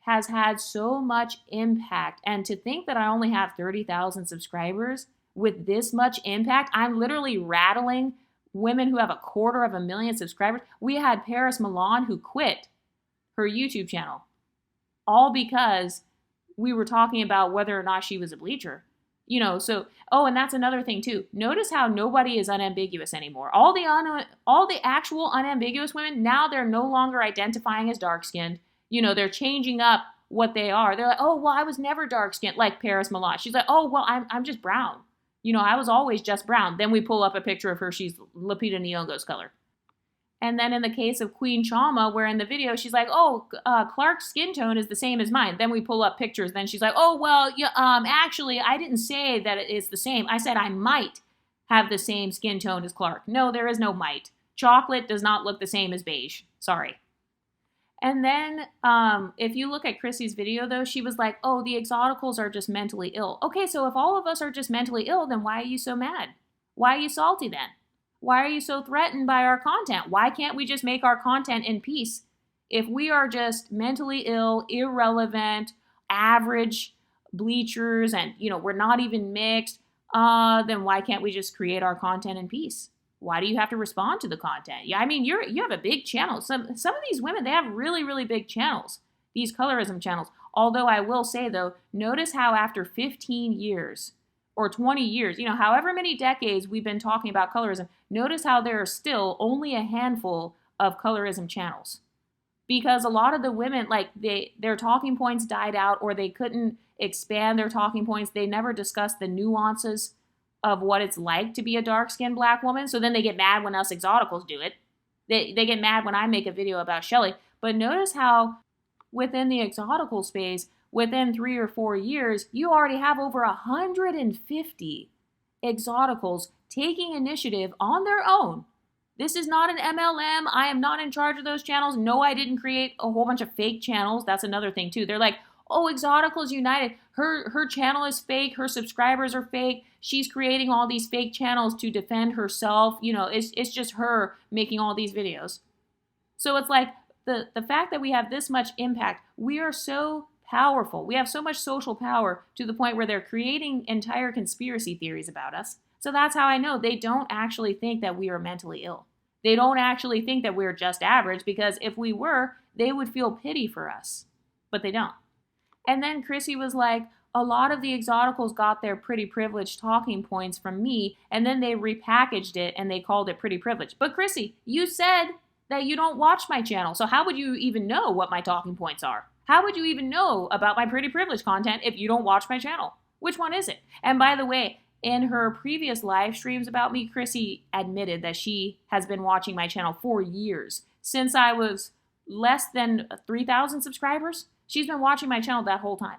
has had so much impact. And to think that I only have 30,000 subscribers with this much impact, I'm literally rattling women who have 250,000 subscribers. We had Paris Milan who quit her YouTube channel, all because we were talking about whether or not she was a bleacher. And that's another thing too. Notice how nobody is unambiguous anymore. All the actual unambiguous women, now they're no longer identifying as dark-skinned. They're changing up what they are. They're like, oh, well, I was never dark-skinned, like Paris Milan. She's like, oh, well, I'm just brown. I was always just brown. Then we pull up a picture of her. She's Lupita Nyong'o's color. And then in the case of Queen Chama, where in the video she's like, oh, Clark's skin tone is the same as mine. Then we pull up pictures. Then she's like, oh, well, actually, I didn't say that it is the same. I said I might have the same skin tone as Clark. No, there is no might. Chocolate does not look the same as beige. Sorry. And then if you look at Chrissie's video, though, she was like, oh, the exoticals are just mentally ill. Okay, so if all of us are just mentally ill, then why are you so mad? Why are you salty then? Why are you so threatened by our content? Why can't we just make our content in peace? If we are just mentally ill, irrelevant, average bleachers, and we're not even mixed, then why can't we just create our content in peace? Why do you have to respond to the content? Yeah, I mean, you have a big channel. Some of these women, they have really, really big channels, these colorism channels. Although I will say, though, notice how after 15 years or 20 years, however many decades we've been talking about colorism, notice how there are still only a handful of colorism channels. Because a lot of the women, their talking points died out, or they couldn't expand their talking points. They never discussed the nuances of what it's like to be a dark-skinned Black woman. So then they get mad when us exoticals do it. They get mad when I make a video about Shelly. But notice how within the exotical space, within 3 or 4 years, you already have over 150 exoticals taking initiative on their own. This is not an MLM. I am not in charge of those channels. No, I didn't create a whole bunch of fake channels. That's another thing too. They're like, oh, Exoticals United. Her channel is fake. Her subscribers are fake. She's creating all these fake channels to defend herself. You know, it's just her making all these videos. So it's like the fact that we have this much impact, we are so powerful. We have so much social power to the point where they're creating entire conspiracy theories about us. So that's how I know they don't actually think that we are mentally ill. They don't actually think that we're just average, because if we were, they would feel pity for us. But they don't. And then Chrissie was like, a lot of the exoticals got their pretty privilege talking points from me, and then they repackaged it and they called it pretty privilege. But Chrissie, you said that you don't watch my channel, so how would you even know what my talking points are? How would you even know about my pretty privilege content if you don't watch my channel? Which one is it? And by the way, in her previous live streams about me, Chrissie admitted that she has been watching my channel for years. Since I was less than 3,000 subscribers, she's been watching my channel that whole time.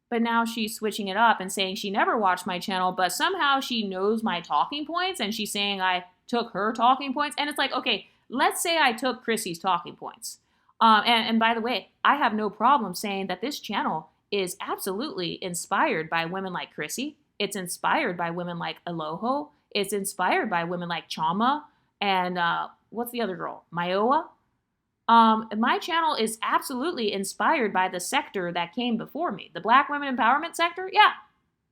But now she's switching it up and saying she never watched my channel, but somehow she knows my talking points, and she's saying I took her talking points. And it's like, okay, let's say I took Chrissie's talking points. And by the way, I have no problem saying that this channel is absolutely inspired by women like Chrissie. It's inspired by women like Aloho. It's inspired by women like Chama and what's the other girl? Mayoa. My channel is absolutely inspired by the sector that came before me. The Black women empowerment sector? Yeah.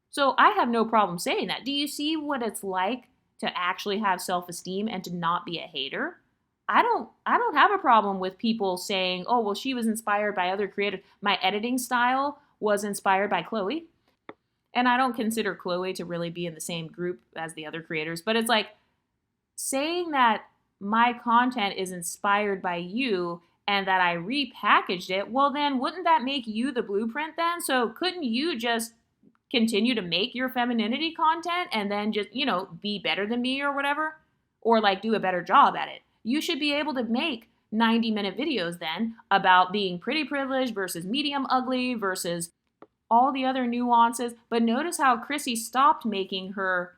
So I have no problem saying that. Do you see what it's like to actually have self-esteem and to not be a hater? I don't have a problem with people saying, oh, well, she was inspired by other creators. My editing style was inspired by Chloe. And I don't consider Chloe to really be in the same group as the other creators. But it's like saying that my content is inspired by you and that I repackaged it, well, then wouldn't that make you the blueprint then? So couldn't you just continue to make your femininity content and then just, you know, be better than me or whatever? Or like do a better job at it? You should be able to make 90-minute videos then about being pretty privileged versus medium ugly versus all the other nuances. But notice how Chrissie stopped making her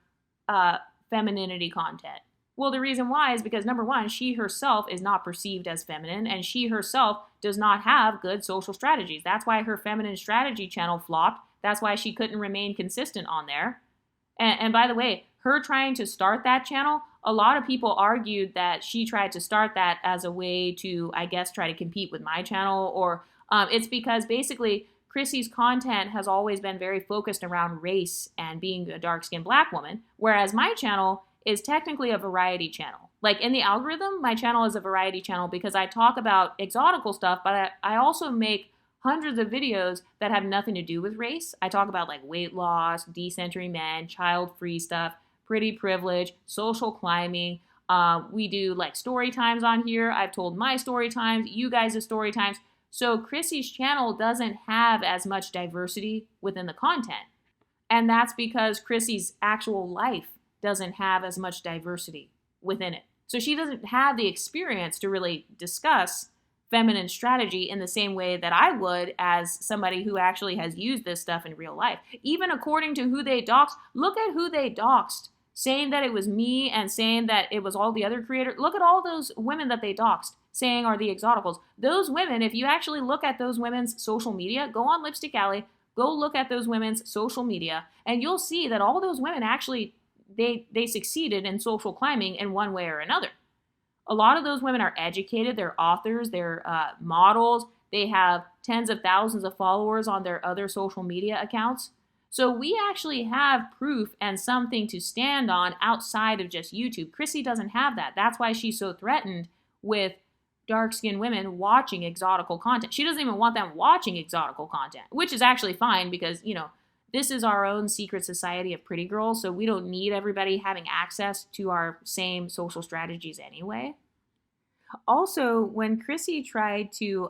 femininity content. Well, the reason why is because, number one, she herself is not perceived as feminine, and she herself does not have good social strategies. That's why her feminine strategy channel flopped. That's why she couldn't remain consistent on there. And by the way, her trying to start that channel, a lot of people argued that she tried to start that as a way to, I guess, try to compete with my channel, or it's because basically Chrissie's content has always been very focused around race and being a dark-skinned Black woman, whereas my channel is technically a variety channel. Like in the algorithm, my channel is a variety channel because I talk about exotical stuff, but I also make hundreds of videos that have nothing to do with race. I talk about like weight loss, decentering men, child-free stuff, pretty privilege, social climbing. We do like story times on here. I've told my story times, you guys' story times. So Chrissie's channel doesn't have as much diversity within the content. And that's because Chrissie's actual life doesn't have as much diversity within it. So she doesn't have the experience to really discuss feminine strategy in the same way that I would as somebody who actually has used this stuff in real life. Even according to who they doxed, look at who they doxed, saying that it was me and saying that it was all the other creators. Look at all those women that they doxed, saying are the exoticals. Those women, if you actually look at those women's social media, go on Lipstick Alley, go look at those women's social media, and you'll see that all those women actually, they succeeded in social climbing in one way or another. A lot of those women are educated, they're authors, they're models, they have tens of thousands of followers on their other social media accounts. So we actually have proof and something to stand on outside of just YouTube. Chrissie doesn't have that. That's why she's so threatened with dark-skinned women watching exotical content. She doesn't even want them watching exotical content, which is actually fine because, you know, this is our own secret society of pretty girls, so we don't need everybody having access to our same social strategies anyway. Also, when Chrissie tried to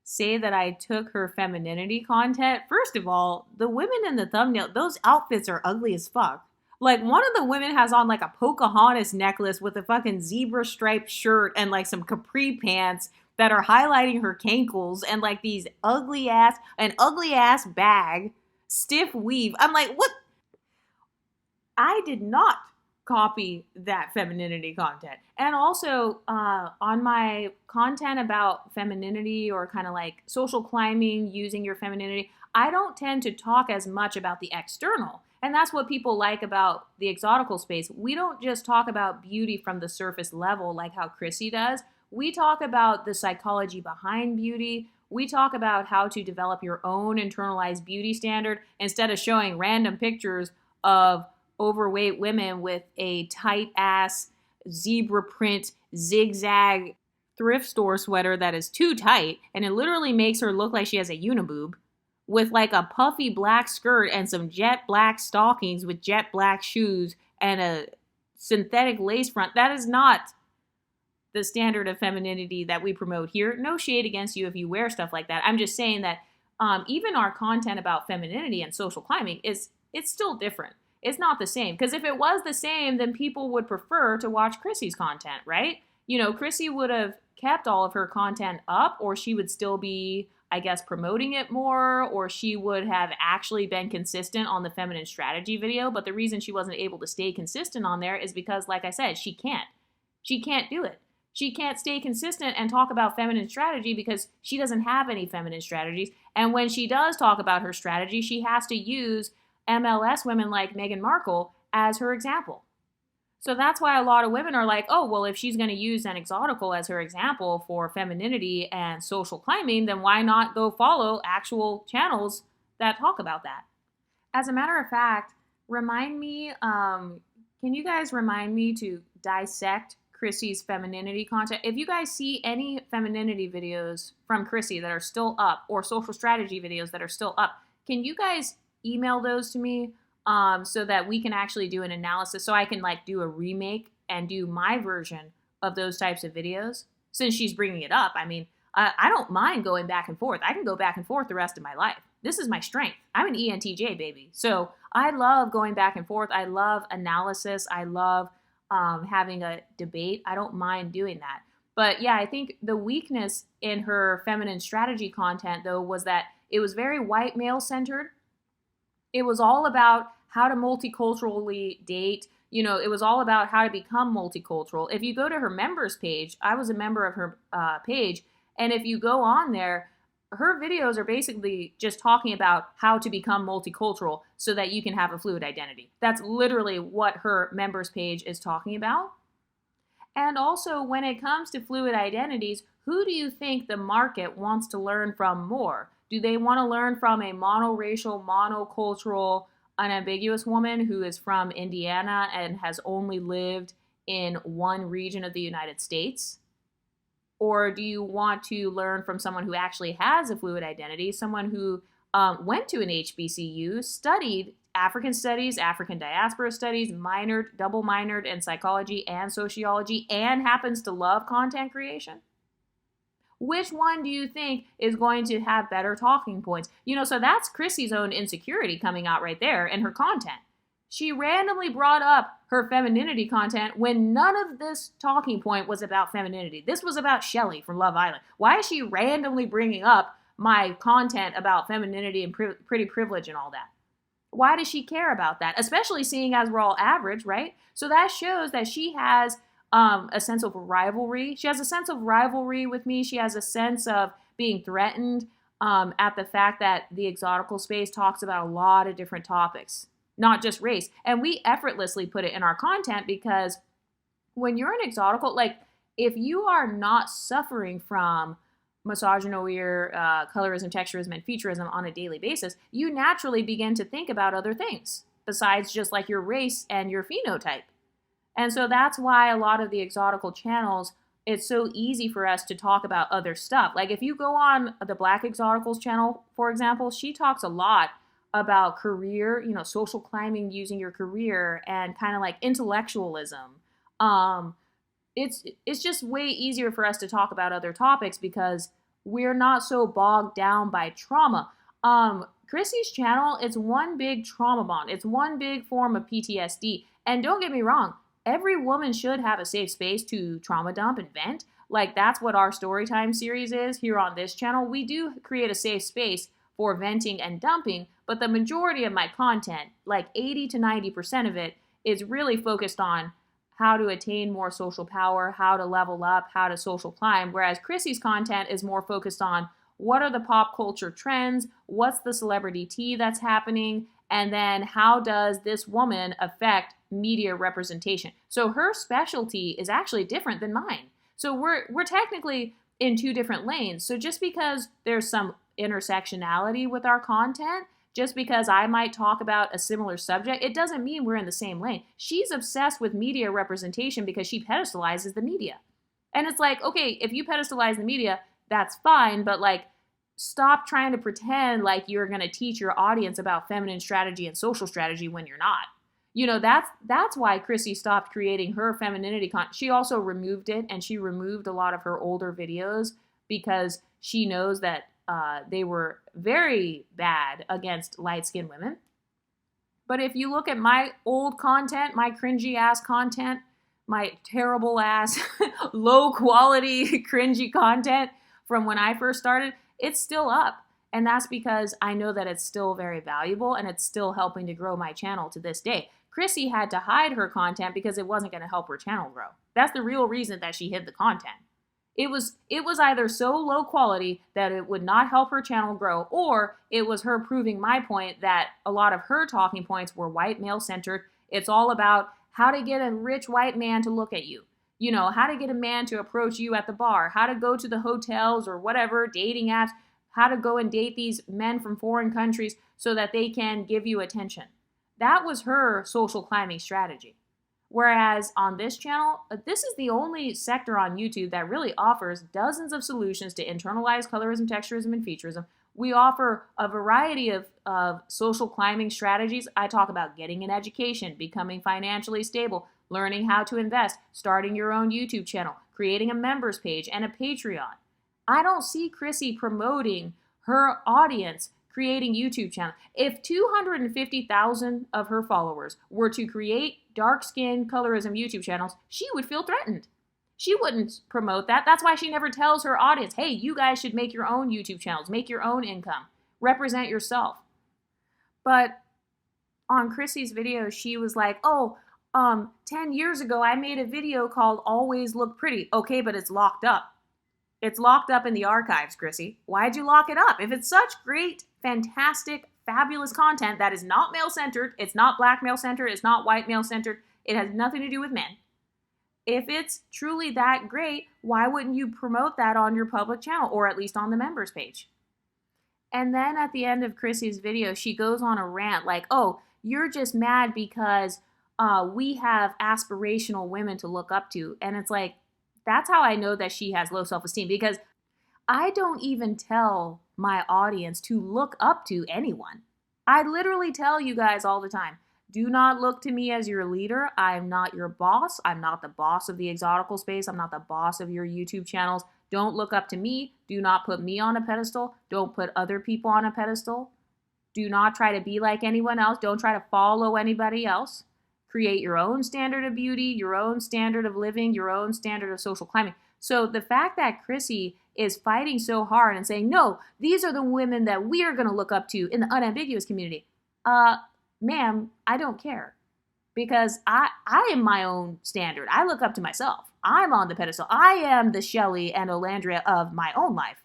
say that I took her femininity content, first of all, the women in the thumbnail, those outfits are ugly as fuck. Like, one of the women has on like a Pocahontas necklace with a fucking zebra striped shirt and like some capri pants that are highlighting her cankles and like these an ugly ass bag, stiff weave. I'm like, what? I did not copy that femininity content. And also, on my content about femininity or kind of like social climbing, using your femininity, I don't tend to talk as much about the external. And that's what people like about the exotical space. We don't just talk about beauty from the surface level like how Chrissie does. We talk about the psychology behind beauty. We talk about how to develop your own internalized beauty standard instead of showing random pictures of overweight women with a tight ass zebra print zigzag thrift store sweater that is too tight and it literally makes her look like she has a uniboob with like a puffy black skirt and some jet black stockings with jet black shoes and a synthetic lace front. That is not the standard of femininity that we promote here. No shade against you if you wear stuff like that. I'm just saying that even our content about femininity and social climbing it's still different. It's not the same. Because if it was the same, then people would prefer to watch Chrissie's content, right? You know, Chrissie would have kept all of her content up, or she would still be, I guess, promoting it more, or she would have actually been consistent on the feminine strategy video. But the reason she wasn't able to stay consistent on there is because, like I said, she can't. She can't do it. She can't stay consistent and talk about feminine strategy because she doesn't have any feminine strategies. And when she does talk about her strategy, she has to use MLS women like Meghan Markle as her example. So that's why a lot of women are like, oh, well, if she's going to use an exotical as her example for femininity and social climbing, then why not go follow actual channels that talk about that? As a matter of fact, can you guys remind me to dissect Chrissie's femininity content? If you guys see any femininity videos from Chrissie that are still up or social strategy videos that are still up, can you guys email those to me so that we can actually do an analysis so I can like do a remake and do my version of those types of videos since she's bringing it up. I mean, I don't mind going back and forth. I can go back and forth the rest of my life. This is my strength. I'm an ENTJ baby. So I love going back and forth. I love analysis. I love having a debate. I don't mind doing that. But yeah, I think the weakness in her feminine strategy content though was that it was very white male centered. It was all about how to multiculturally date. You know, it was all about how to become multicultural. If you go to her members page, I was a member of her page, and if you go on there, her videos are basically just talking about how to become multicultural so that you can have a fluid identity. That's literally what her members page is talking about. And also, when it comes to fluid identities, who do you think the market wants to learn from more? Do they want to learn from a monoracial, monocultural, unambiguous woman who is from Indiana and has only lived in one region of the United States? Or do you want to learn from someone who actually has a fluid identity, someone who went to an HBCU, studied African studies, African diaspora studies, double minored in psychology and sociology, and happens to love content creation? Which one do you think is going to have better talking points? You know, so that's Chrissie's own insecurity coming out right there in her content. She randomly brought up her femininity content when none of this talking point was about femininity. This was about Shelly from Love Island. Why is she randomly bringing up my content about femininity and pretty privilege and all that? Why does she care about that? Especially seeing as we're all average, right? So that shows that she has a sense of rivalry. She has a sense of rivalry with me. She has a sense of being threatened at the fact that the exotical space talks about a lot of different topics, not just race. And we effortlessly put it in our content because when you're an exotical, like if you are not suffering from misogynoir, colorism, texturism, and featurism on a daily basis, you naturally begin to think about other things besides just like your race and your phenotype. And so that's why a lot of the exotical channels, it's so easy for us to talk about other stuff. Like if you go on the Black Exoticals channel, for example, she talks a lot about career, you know, social climbing using your career and kind of like intellectualism. It's just way easier for us to talk about other topics because we're not so bogged down by trauma. Chrissie's channel, it's one big trauma bond. It's one big form of PTSD. And don't get me wrong, every woman should have a safe space to trauma dump and vent. Like, that's what our Storytime series is here on this channel. We do create a safe space for venting and dumping, but the majority of my content, like 80 to 90% of it, is really focused on how to attain more social power, how to level up, how to social climb, whereas Chrissie's content is more focused on what are the pop culture trends, what's the celebrity tea that's happening, and then how does this woman affect media representation. So her specialty is actually different than mine. So we're technically in two different lanes. So just because there's some intersectionality with our content, just because I might talk about a similar subject, it doesn't mean we're in the same lane. She's obsessed with media representation because she pedestalizes the media. And it's like, okay, if you pedestalize the media, that's fine, but like, stop trying to pretend like you're going to teach your audience about feminine strategy and social strategy when you're not. You know, that's why Chrissie stopped creating her femininity content. She also removed it, and she removed a lot of her older videos because she knows that they were very bad against light-skinned women. But if you look at my old content, my cringy ass content, my terrible ass, low quality, cringy content from when I first started, it's still up. And that's because I know that it's still very valuable and it's still helping to grow my channel to this day. Chrissie had to hide her content because it wasn't going to help her channel grow. That's the real reason that she hid the content. It was either so low quality that it would not help her channel grow, or it was her proving my point that a lot of her talking points were white male centered. It's all about how to get a rich white man to look at you. You know, how to get a man to approach you at the bar, how to go to the hotels or whatever, dating apps, how to go and date these men from foreign countries so that they can give you attention. That was her social climbing strategy. Whereas on this channel, this is the only sector on YouTube that really offers dozens of solutions to internalize colorism, texturism, and featurism. We offer a variety of social climbing strategies. I talk about getting an education, becoming financially stable, learning how to invest, starting your own YouTube channel, creating a members page, and a Patreon. I don't see Chrissie promoting her audience creating YouTube channel. If 250,000 of her followers were to create dark skin colorism YouTube channels, she would feel threatened. She wouldn't promote that. That's why she never tells her audience, hey, you guys should make your own YouTube channels, make your own income, represent yourself. But on Chrissie's video, she was like, 10 years ago, I made a video called Always Look Pretty. Okay, but it's locked up. It's locked up in the archives, Chrissie. Why'd you lock it up? If it's such great, fantastic, fabulous content that is not male-centered, it's not black male-centered, it's not white male-centered, it has nothing to do with men. If it's truly that great, why wouldn't you promote that on your public channel, or at least on the members page? And then at the end of Chrissie's video, she goes on a rant like, oh, you're just mad because we have aspirational women to look up to. And it's like, that's how I know that she has low self-esteem, because I don't even tell my audience to look up to anyone. I literally tell you guys all the time, do not look to me as your leader. I am not your boss. I'm not the boss of the exotical space. I'm not the boss of your YouTube channels. Don't look up to me. Do not put me on a pedestal. Don't put other people on a pedestal. Do not try to be like anyone else. Don't try to follow anybody else. Create your own standard of beauty, your own standard of living, your own standard of social climbing. So the fact that Chrissie is fighting so hard and saying, no, these are the women that we are going to look up to in the unambiguous community. Ma'am, I don't care, because I am my own standard. I look up to myself. I'm on the pedestal. I am the Shelley and Olandria of my own life.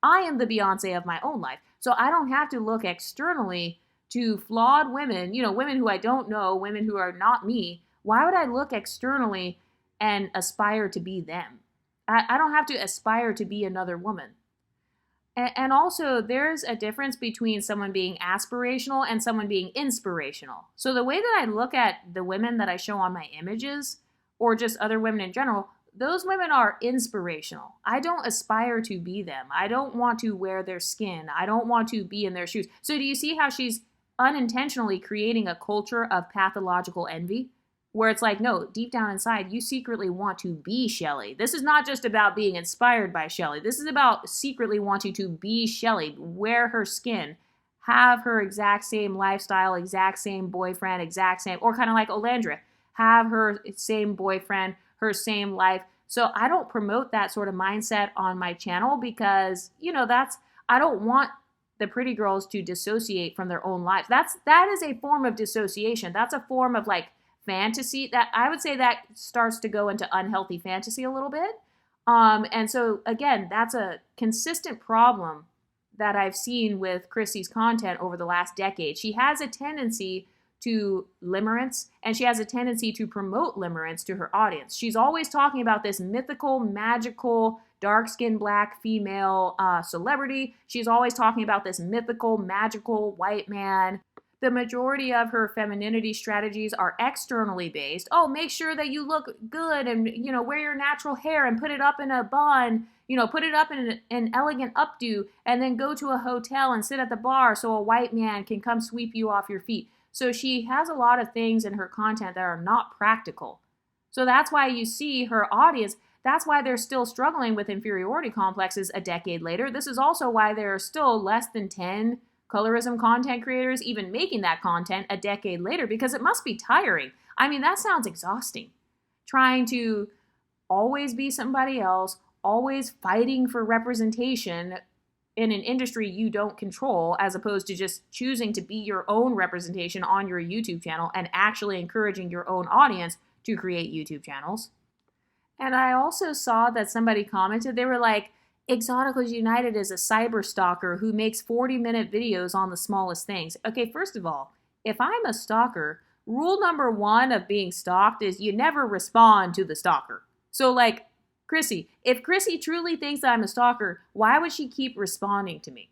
I am the Beyonce of my own life. So I don't have to look externally to flawed women, women who I don't know, women who are not me. Why would I look externally and aspire to be them? I don't have to aspire to be another woman. And also, there's a difference between someone being aspirational and someone being inspirational. So the way that I look at the women that I show on my images, or just other women in general, those women are inspirational. I don't aspire to be them. I don't want to wear their skin. I don't want to be in their shoes. So do you see how she's unintentionally creating a culture of pathological envy? Where it's like, no, deep down inside, you secretly want to be Shelley. This is not just about being inspired by Shelley. This is about secretly wanting to be Shelley, wear her skin, have her exact same lifestyle, exact same boyfriend, exact same, or kind of like Olandria, have her same boyfriend, her same life, So I don't promote that sort of mindset on my channel because, I don't want the pretty girls to dissociate from their own lives. That is a form of dissociation. That's a form of like fantasy that I would say that starts to go into unhealthy fantasy a little bit. And so again, that's a consistent problem that I've seen with Chrissie's content over the last decade. She has a tendency to limerence, and she has a tendency to promote limerence to her audience. She's always talking about this mythical, magical, dark-skinned black female celebrity. She's always talking about this mythical, magical white man. The majority of her femininity strategies are externally based. Oh, make sure that you look good and, wear your natural hair and put it up in a bun, put it up in an elegant updo, and then go to a hotel and sit at the bar so a white man can come sweep you off your feet. So she has a lot of things in her content that are not practical. So that's why you see her audience, that's why they're still struggling with inferiority complexes a decade later. This is also why there are still less than 10 colorism content creators even making that content a decade later, because it must be tiring. I mean, that sounds exhausting. Trying to always be somebody else, always fighting for representation in an industry you don't control, as opposed to just choosing to be your own representation on your YouTube channel and actually encouraging your own audience to create YouTube channels. And I also saw that somebody commented, they were like, Exoticals United is a cyber stalker who makes 40-minute videos on the smallest things. Okay, first of all, if I'm a stalker, rule number 1 of being stalked is you never respond to the stalker. So like, Chrissie, if Chrissie truly thinks I'm a stalker, why would she keep responding to me?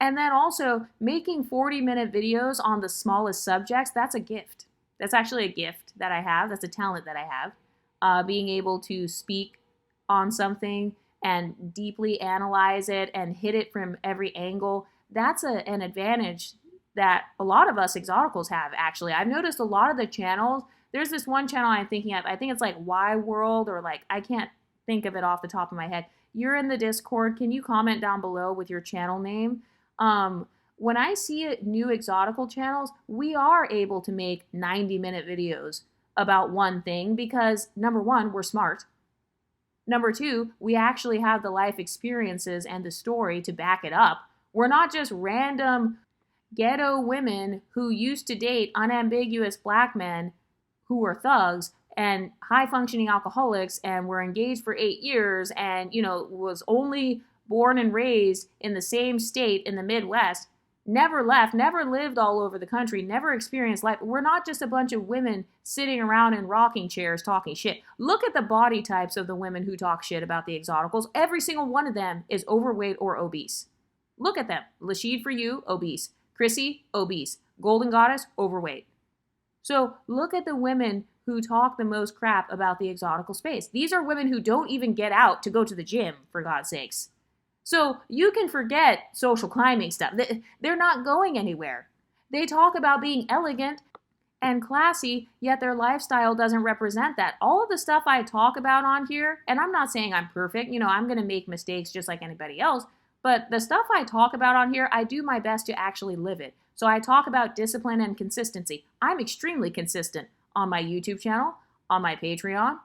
And then also, making 40-minute videos on the smallest subjects, that's a gift. That's actually a gift that I have. That's a talent that I have. Being able to speak on something and deeply analyze it and hit it from every angle, that's an advantage that a lot of us exoticals have, actually. I've noticed a lot of the channels, there's this one channel I'm thinking of, I think it's like Y World, or like, I can't think of it off the top of my head. You're in the Discord. Can you comment down below with your channel name? When I see new exotical channels, we are able to make 90-minute videos about one thing because, number 1, we're smart. Number 2, we actually have the life experiences and the story to back it up. We're not just random ghetto women who used to date unambiguous black men who were thugs and high-functioning alcoholics and were engaged for 8 years and, was only born and raised in the same state in the Midwest, never left, never lived all over the country, never experienced life. We're not just a bunch of women sitting around in rocking chairs talking shit. Look at the body types of the women who talk shit about the exoticals. Every single one of them is overweight or obese. Look at them. Lashid for you, obese. Chrissie, obese. Golden Goddess, overweight. So look at the women who talk the most crap about the exotical space. These are women who don't even get out to go to the gym, for God's sakes. So you can forget social climbing stuff. They're not going anywhere. They talk about being elegant and classy, yet their lifestyle doesn't represent that. All of the stuff I talk about on here, and I'm not saying I'm perfect, I'm going to make mistakes just like anybody else, but the stuff I talk about on here, I do my best to actually live it. So I talk about discipline and consistency. I'm extremely consistent on my YouTube channel, on my Patreon.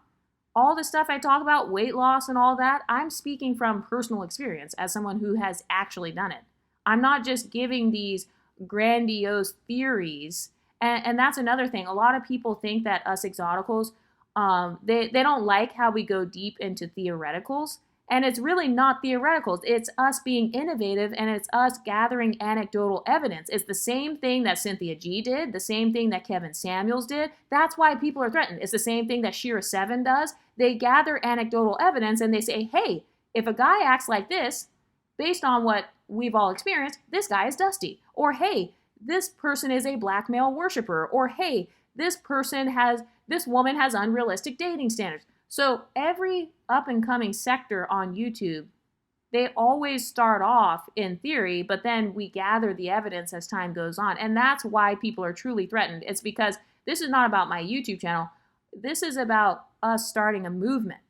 All the stuff I talk about, weight loss and all that, I'm speaking from personal experience as someone who has actually done it. I'm not just giving these grandiose theories. And that's another thing. A lot of people think that us exoticals, they don't like how we go deep into theoreticals. And it's really not theoreticals. It's us being innovative, and it's us gathering anecdotal evidence. It's the same thing that Cynthia G did, the same thing that Kevin Samuels did. That's why people are threatened. It's the same thing that Shira 7 does. They gather anecdotal evidence and they say, hey, if a guy acts like this, based on what we've all experienced, this guy is dusty. Or hey, this person is a black male worshiper. Or hey, this woman has unrealistic dating standards. So every up-and-coming sector on YouTube, they always start off in theory, but then we gather the evidence as time goes on. And that's why people are truly threatened. It's because this is not about my YouTube channel. This is about us starting a movement.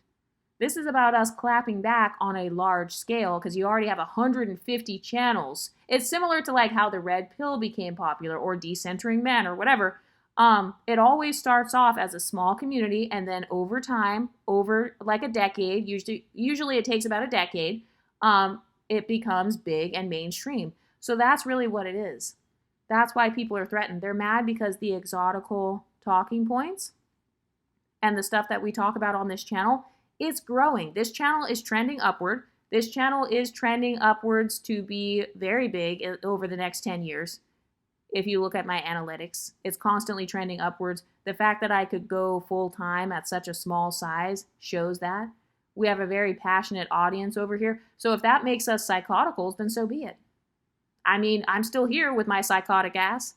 This is about us clapping back on a large scale because you already have 150 channels. It's similar to like how the red pill became popular or decentering men or whatever. It always starts off as a small community, and then over time, over like a decade, usually it takes about a decade, it becomes big and mainstream. So that's really what it is. That's why people are threatened. They're mad because the exotical talking points and the stuff that we talk about on this channel, it's growing. This channel is trending upward. This channel is trending upwards to be very big over the next 10 years. If you look at my analytics, it's constantly trending upwards. The fact that I could go full time at such a small size shows that. We have a very passionate audience over here. So if that makes us psychoticals, then so be it. I mean, I'm still here with my psychotic ass.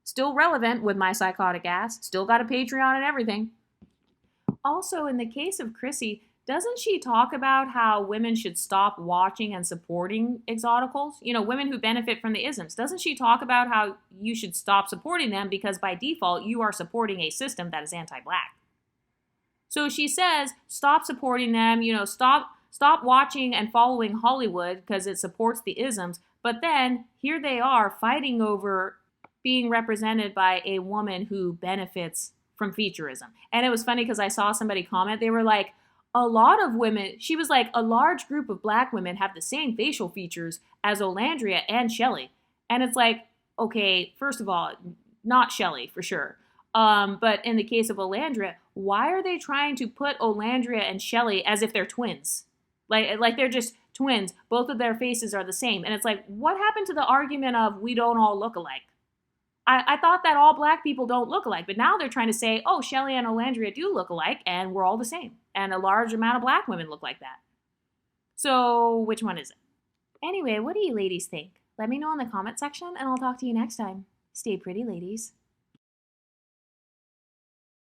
Still relevant with my psychotic ass. Still got a Patreon and everything. Also, in the case of Chrissie, doesn't she talk about how women should stop watching and supporting exoticals? You know, women who benefit from the isms. Doesn't she talk about how you should stop supporting them because by default you are supporting a system that is anti-black? So she says, stop supporting them, you know, stop watching and following Hollywood because it supports the isms. But then here they are fighting over being represented by a woman who benefits from Featurism. And it was funny because I saw somebody comment, they were like, a lot of women, she was like, a large group of black women have the same facial features as Olandria and Shelley. And it's like, okay, first of all, not Shelley for sure. But in the case of Olandria, why are they trying to put Olandria and Shelley as if they're twins? Like they're just twins. Both of their faces are the same. And it's like, what happened to the argument of we don't all look alike? I thought that all black people don't look alike, but now they're trying to say, oh, Shelley and Olandria do look alike, and we're all the same. And a large amount of black women look like that. So which one is it? Anyway, what do you ladies think? Let me know in the comment section, and I'll talk to you next time. Stay pretty, ladies.